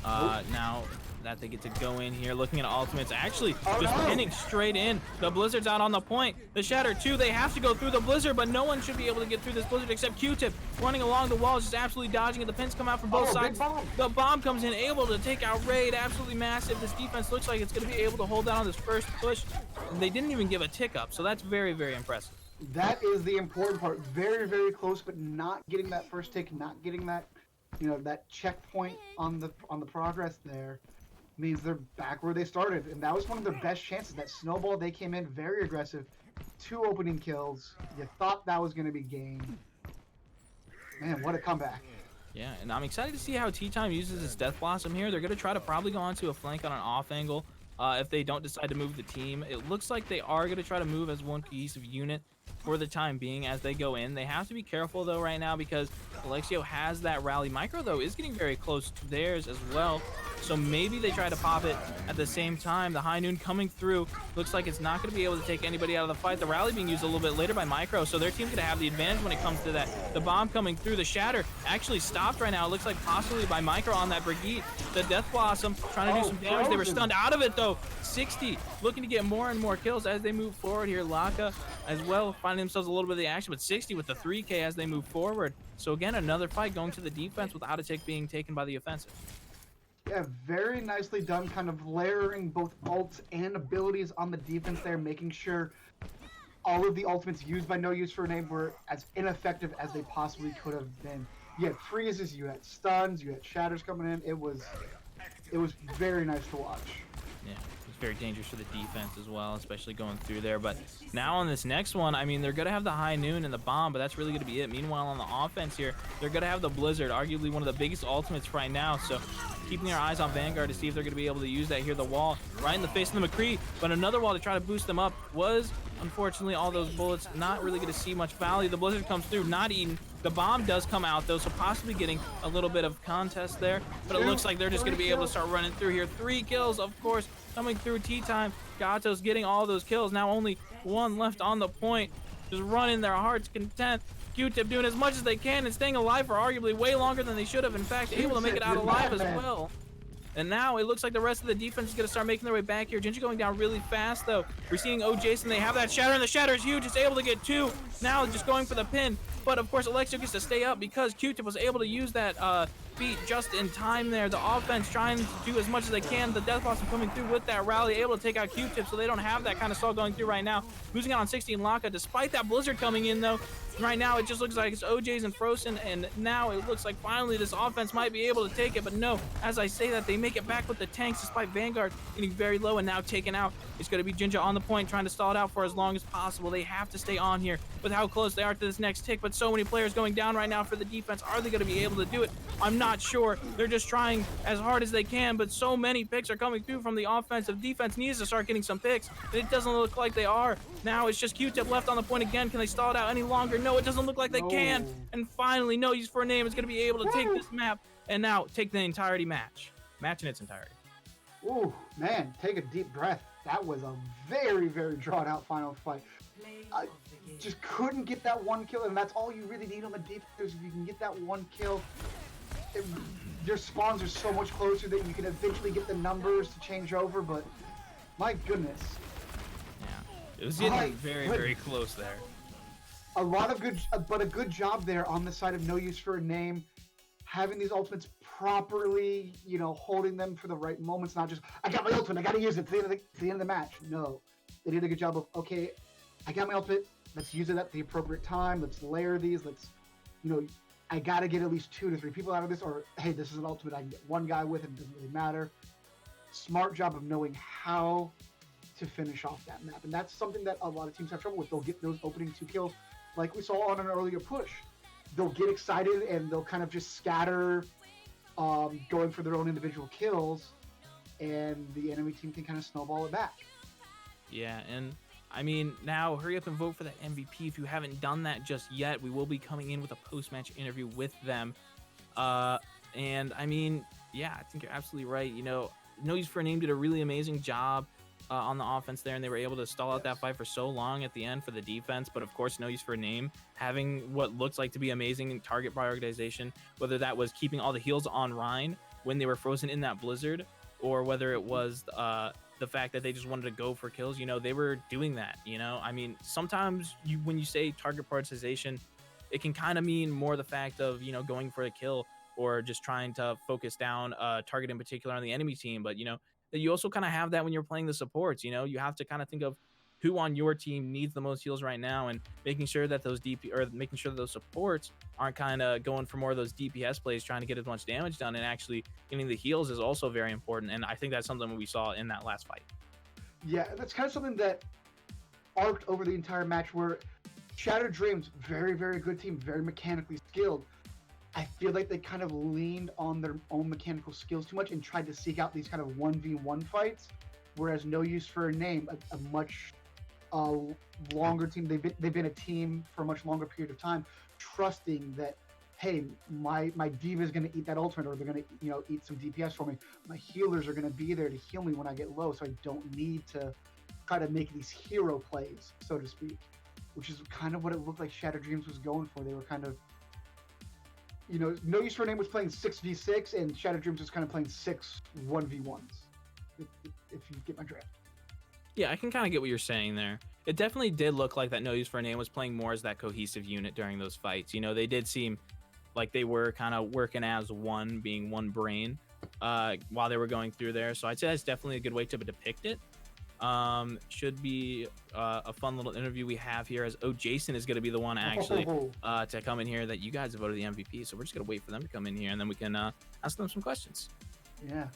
Now that they get to go in here, looking at ultimates, actually just pinning straight in. The Blizzard's out on the point. The Shatter 2, they have to go through the Blizzard, but no one should be able to get through this Blizzard except Q-Tip, running along the walls, just absolutely dodging it. The pins come out from both sides. The bomb comes in, able to take out Raid, absolutely massive. This defense looks like it's going to be able to hold down on this first push. And they didn't even give a tick up, so that's very, very impressive. That is the important part. Very, very close, but not getting that first tick, not getting that, that checkpoint on the progress there means they're back where they started. And that was one of their best chances. That snowball, they came in very aggressive. 2 opening kills. You thought that was going to be game. Man, what a comeback. Yeah, and I'm excited to see how T-Time uses his Death Blossom here. They're going to try to probably go onto a flank on an off angle if they don't decide to move the team. It looks like they are going to try to move as one cohesive unit for the time being as they go in. They have to be careful though right now because Alexio has that rally. Micro though is getting very close to theirs as well, so maybe they try to pop it at the same time. The high noon coming through looks like it's not going to be able to take anybody out of the fight. The rally being used a little bit later by Micro, so their team's going to have the advantage when it comes to that. The bomb coming through, the Shatter actually stopped right now. It looks like possibly by Micro on that Brigitte. The Death Blossom trying to do some damage. They were stunned out of it though. 60 looking to get more and more kills as they move forward here. Laka as well finding themselves a little bit of the action, but 60 with the 3K as they move forward. So again, another fight going to the defense without a tick being taken by the offensive. Yeah, very nicely done, kind of layering both ults and abilities on the defense there, making sure all of the ultimates used by No Use for a Name were as ineffective as they possibly could have been. You had freezes, you had stuns, you had shatters coming in. It was very nice to watch. Yeah, it's very dangerous for the defense as well, especially going through there. But now on this next one, I mean, they're going to have the high noon and the bomb, but that's really going to be it. Meanwhile, on the offense here, they're going to have the Blizzard, arguably one of the biggest ultimates right now. So keeping our eyes on Vanguard to see if they're going to be able to use that here. The wall right in the face of the McCree, but another wall to try to boost them up was, unfortunately, all those bullets not really going to see much value. The Blizzard comes through, not eaten. The bomb does come out though, so possibly getting a little bit of contest there, but it looks like they're just going to be able to start running through here. 3 kills, of course, coming through. T-Time, Gato's getting all those kills. Now only 1 left on the point, just running their heart's content. Q-Tip doing as much as they can and staying alive for arguably way longer than they should have. In fact, able to make it out alive as well. And now it looks like the rest of the defense is going to start making their way back here. Gingy going down really fast, though. We're seeing Jason. They have that shatter, and the shatter is huge. It's able to get 2. Now just going for the pin. But, of course, Alexio gets to stay up because Q-Tip was able to use that beat just in time there. The offense trying to do as much as they can. The Death Blossom coming through with that rally, able to take out Q-Tip, so they don't have that kind of stall going through right now. Losing out on 16 Laka, despite that Blizzard coming in, though. Right now, it just looks like it's OJ's and Frozen, and now it looks like finally this offense might be able to take it, but no, as I say that, they make it back with the tanks, despite Vanguard getting very low and now taken out. It's going to be Jinja on the point, trying to stall it out for as long as possible. They have to stay on here with how close they are to this next tick, but so many players going down right now for the defense. Are they going to be able to do it? I'm not sure. They're just trying as hard as they can, but so many picks are coming through from the offensive. Defense needs to start getting some picks, and it doesn't look like they are. Now it's just Q-Tip left on the point again. Can they stall it out any longer? No, it doesn't look like they can. And finally, No Use for a Name is going to be able to take this map and now take the entirety match in its entirety. Ooh, man, take a deep breath. That was a very, very drawn out final fight. I just couldn't get that one kill, and that's all you really need on the defense. If you can get that one kill, your spawns are so much closer that you can eventually get the numbers to change over, but my goodness. Yeah, it was getting very, very close there. A lot of good, but a good job there on the side of No Use for a Name, having these ultimates properly, you know, holding them for the right moments, not just, I got my ultimate, I gotta use it to the end of the match. No, they did a good job of, okay, I got my ultimate, let's use it at the appropriate time, let's layer these, let's, you know, I gotta get at least 2 to 3 people out of this, or hey, this is an ultimate I can get one guy with, and it doesn't really matter. Smart job of knowing how to finish off that map, and that's something that a lot of teams have trouble with. They'll get those opening 2 kills, like we saw on an earlier push. They'll get excited and they'll kind of just scatter, going for their own individual kills, and the enemy team can kind of snowball it back. Yeah, and I mean, now hurry up and vote for that MVP if you haven't done that just yet. We will be coming in with a post-match interview with them. And I mean, yeah, I think you're absolutely right. You know, No Use for a Name did a really amazing job on the offense there, and they were able to stall out that fight for so long at the end for the defense. But of course, No Use for a Name having what looks like to be amazing target prioritization, whether that was keeping all the heals on Rhine when they were frozen in that blizzard, or whether it was the fact that they just wanted to go for kills. You know, they were doing that. You know, I mean, sometimes when you say target prioritization, it can kind of mean more the fact of, you know, going for a kill or just trying to focus down a target in particular on the enemy team. But, you know, that you also kind of have that when you're playing the supports. You know, you have to kind of think of who on your team needs the most heals right now, and making sure that those making sure that those supports aren't kind of going for more of those DPS plays, trying to get as much damage done, and actually getting the heals is also very important. And I think that's something we saw in that last fight. Yeah, that's kind of something that arced over the entire match, where Shattered Dreams, very, very good team, very mechanically skilled. I feel like they kind of leaned on their own mechanical skills too much and tried to seek out these kind of 1v1 fights, whereas No Use for a Name, a much longer team, they've been a team for a much longer period of time, trusting that, hey, my diva is going to eat that ultimate, or they're going to, you know, eat some DPS for me. My healers are going to be there to heal me when I get low, so I don't need to try to make these hero plays, so to speak, which is kind of what it looked like Shattered Dreams was going for. They were kind of, you know, No Use for a Name was playing 6v6, and Shattered Dreams was kind of playing 6 1v1s, if you get my drift. Yeah, I can kind of get what you're saying there. It definitely did look like that No Use for a Name was playing more as that cohesive unit during those fights. You know, they did seem like they were kind of working as one, being one brain while they were going through there. So I'd say that's definitely a good way to depict it. Should be a fun little interview we have here, as Jason is going to be the one actually to come in here that you guys have voted the MVP. So we're just going to wait for them to come in here, and then we can ask them some questions. Yeah.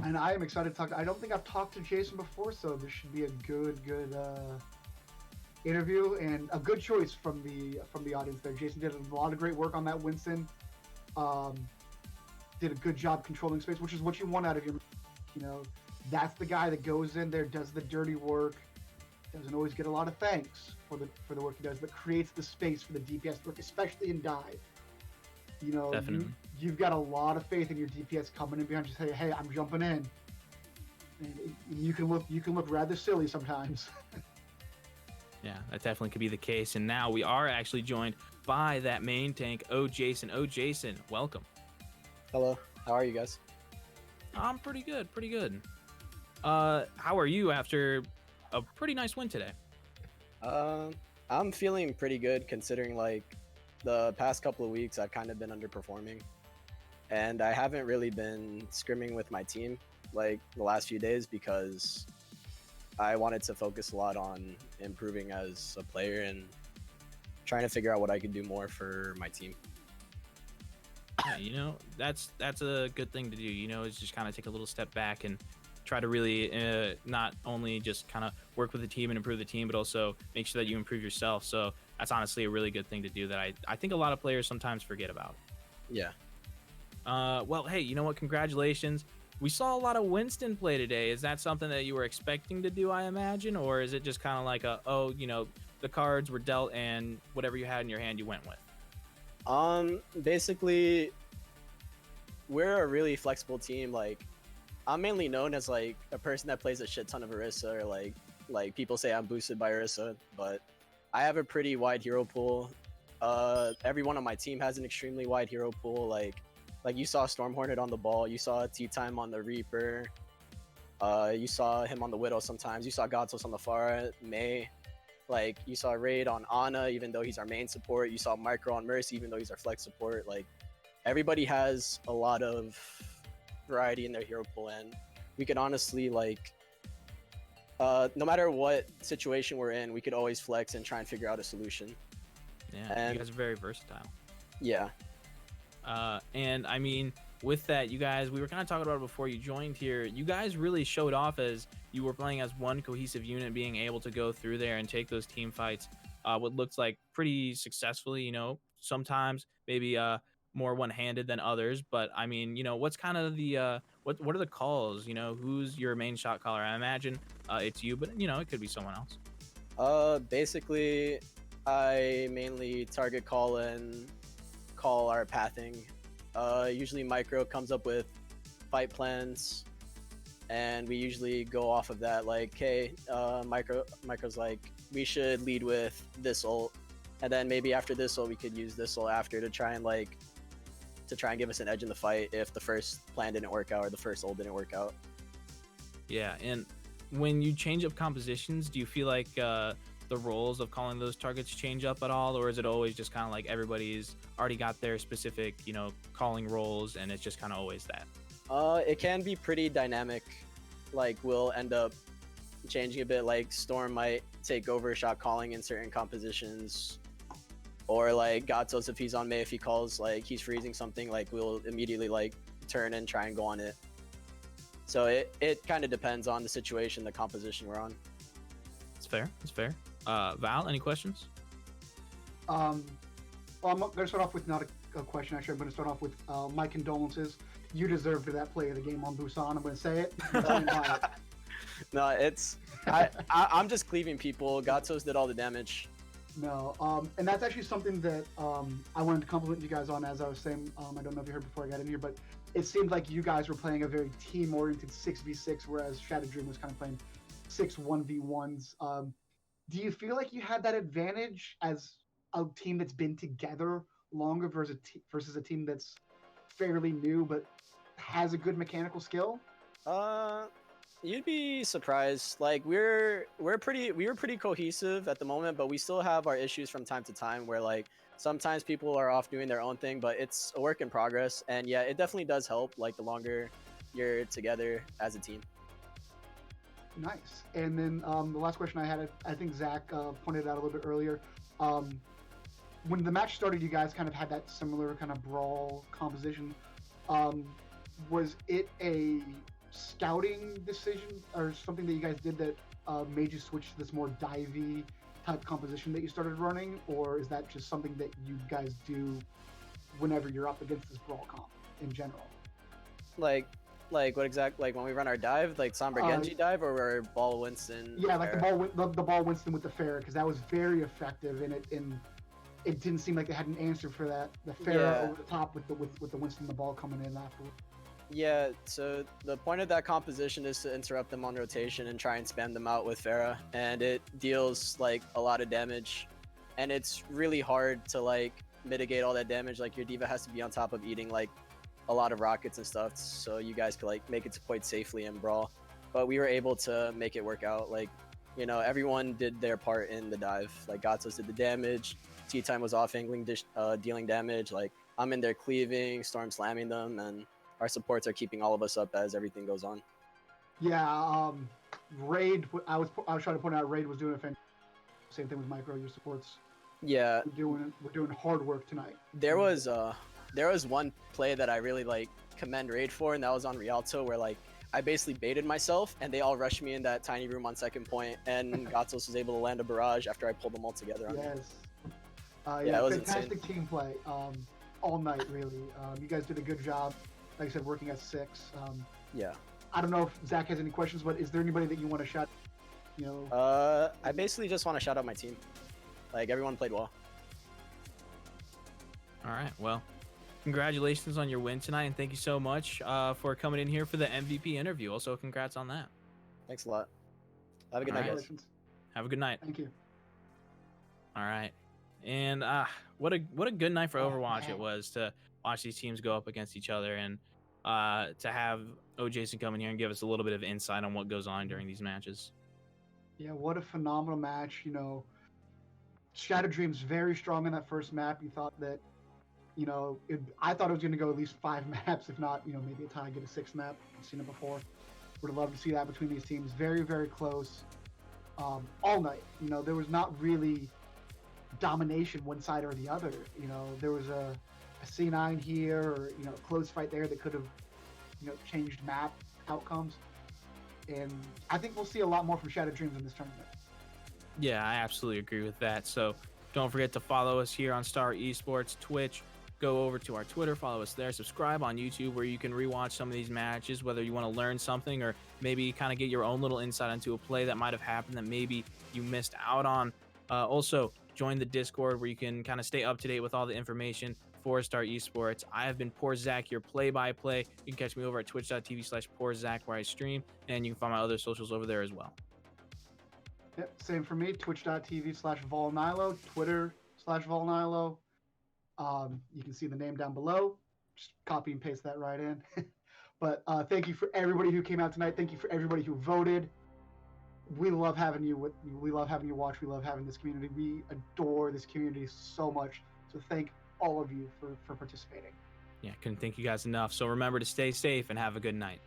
And I am excited to talk. I don't think I've talked to Jason before, so this should be a good interview, and a good choice from the audience there. Jason did a lot of great work on that Winston. Did a good job controlling space, which is what you want out of your, you know, that's the guy that goes in there, does the dirty work, doesn't always get a lot of thanks for the work he does, but creates the space for the DPS work, especially in dive. You know, you've got a lot of faith in your DPS coming in behind you, say, hey, I'm jumping in. And you can look rather silly sometimes. Yeah, that definitely could be the case. And now we are actually joined by that main tank, Jason. Jason, welcome. Hello, how are you guys? I'm pretty good, pretty good. How are you after a pretty nice win today? Um, I'm feeling pretty good considering like the past couple of weeks I've kind of been underperforming, and I haven't really been scrimming with my team like the last few days because I wanted to focus a lot on improving as a player and trying to figure out what I could do more for my team. Yeah, that's a good thing to do. Is just kind of take a little step back and try to really not only just kind of work with the team and improve the team, but also make sure that you improve yourself. So that's honestly a really good thing to do that I think a lot of players sometimes forget about. Yeah. Well, hey, you know what? Congratulations. We saw a lot of Winston play today. Is that something that you were expecting to do, I imagine? Or is it just kind of like the cards were dealt and whatever you had in your hand, you went with? Basically, we're a really flexible team. Like, I'm mainly known as like a person that plays a shit ton of Orisa, or like people say I'm boosted by Orisa, but I have a pretty wide hero pool. Everyone on my team has an extremely wide hero pool. Like you saw Storm Hornet on the ball, you saw Tea Time on the Reaper, you saw him on the Widow sometimes, you saw Godsos on the Pharah, Mei. Like, you saw Raid on Ana, even though he's our main support. You saw Micro on Mercy, even though he's our flex support. Like, everybody has a lot of variety in their hero pool, and we could honestly, like, no matter what situation we're in, we could always flex and try and figure out a solution. Yeah, And you guys are very versatile. yeah. And I mean, with that, you guys, we were kind of talking about it before you joined here. You guys really showed off as you were playing as one cohesive unit, being able to go through there and take those team fights, what looks like pretty successfully. Sometimes maybe more one-handed than others, but I mean, what's kind of the what are the calls? Who's your main shot caller? I imagine it's you, but it could be someone else. Basically, I mainly target call and call our pathing. Usually Micro comes up with fight plans, and we usually go off of that. Like, hey, Micro's like, we should lead with this ult, and then maybe after this ult we could use this ult after to try and give us an edge in the fight if the first plan didn't work out or the first ult didn't work out. Yeah, and when you change up compositions, do you feel like the roles of calling those targets change up at all, or is it always just kind of like everybody's already got their specific calling roles and it's just kind of always that? It can be pretty dynamic. Like, we'll end up changing a bit. Like, Storm might take over shot calling in certain compositions, or like Godsos, if he's on Mei, if he calls like he's freezing something, like we'll immediately like turn and try and go on it. So it kind of depends on the situation, the composition we're on. It's fair. It's fair. Val, any questions? Well, I'm going to start off with not a question. Actually, I'm going to start off with my condolences. You deserved that play of the game on Busan. I'm going to say it. No, it's I'm just cleaving people. Godsos did all the damage. No, and that's actually something that I wanted to compliment you guys on. As I was saying, I don't know if you heard before I got in here, but it seemed like you guys were playing a very team-oriented 6v6, whereas Shadow Dream was kind of playing 6 1v1s. Do you feel like you had that advantage as a team that's been together longer versus a team that's fairly new but has a good mechanical skill? You'd be surprised. Like, we were pretty cohesive at the moment, but we still have our issues from time to time where like sometimes people are off doing their own thing, but it's a work in progress. And yeah, it definitely does help, like, the longer you're together as a team. Nice. And then the last question I had, I think Zach pointed out a little bit earlier. When the match started, you guys kind of had that similar kind of brawl composition. Was it a scouting decision or something that you guys did that made you switch to this more divey type composition that you started running, or is that just something that you guys do whenever you're up against this brawl comp in general? Like what exact, like when we run our dive, like Sombra Genji dive, or our ball Winston? Yeah, like the ball Winston with the Pharah, because that was very effective, and it didn't seem like they had an answer for that. The Pharah over the top with the Winston, the ball coming in afterwards. Yeah, so the point of that composition is to interrupt them on rotation and try and spam them out with Pharah, and it deals like a lot of damage, and it's really hard to like mitigate all that damage. Like, your diva has to be on top of eating like a lot of rockets and stuff, so you guys could like make it to point safely and brawl. But we were able to make it work out. Like, you know, everyone did their part in the dive. Like Gatos did the damage, T-Time was off angling, dealing damage. Like I'm in there cleaving, storm slamming them, and our supports are keeping all of us up as everything goes on. Yeah, Raid. I was trying to point out Raid was doing a fantastic. Same thing with Micro. Your supports. Yeah, We're doing hard work tonight. there was one play that I really like commend Raid for, and that was on Rialto, where like I basically baited myself and they all rushed me in that tiny room on second point, and Gatos was able to land a barrage after I pulled them all together on me. Yes. Yeah, it was fantastic insane. team play. All night really. You guys did a good job. Like I said, working at 6. Yeah. I don't know if Zach has any questions, but is there anybody that you want to shout? You know. I basically just want to shout out my team. Like everyone played well. All right. Well, congratulations on your win tonight, and thank you so much for coming in here for the MVP interview. Also, congrats on that. Thanks a lot. Have a good All night, right. guys. Congratulations. Have a good night. Thank you. All right. And what a good night for Oh, Overwatch man. it was to watch these teams go up against each other, and to have Jason come in here and give us a little bit of insight on what goes on during these matches. Yeah, what a phenomenal match. You know, Shadow Dreams very strong in that first map. You thought that, you know, I thought it was going to go at least 5 maps, if not, you know, maybe a tie, get a 6th map. I've seen it before. Would have loved to see that between these teams. Very, very close all night. You know, there was not really domination one side or the other. You know, there was a C9 here, or, you know, a close fight there that could have, you know, changed map outcomes. And I think we'll see a lot more from Shadow Dreams in this tournament. Yeah, I absolutely agree with that. So don't forget to follow us here on Star Esports Twitch. Go over to our Twitter, follow us there, subscribe on YouTube, where you can rewatch some of these matches, whether you want to learn something or maybe kind of get your own little insight into a play that might have happened that maybe you missed out on. Also, join the Discord where you can kind of stay up to date with all the information for Star Esports. I have been Poor Zach, your play-by-play. You can catch me over at twitch.tv/PoorZach where I stream, and you can find my other socials over there as well. Yep, same for me. Twitch.tv/VolNilo, Twitter/VolNilo. You can see the name down below. Just copy and paste that right in. But thank you for everybody who came out tonight. Thank you for everybody who voted. We love having you. We love having you watch. We love having this community. We adore this community so much. So thank all of you for participating. Yeah, couldn't thank you guys enough. So remember to stay safe and have a good night.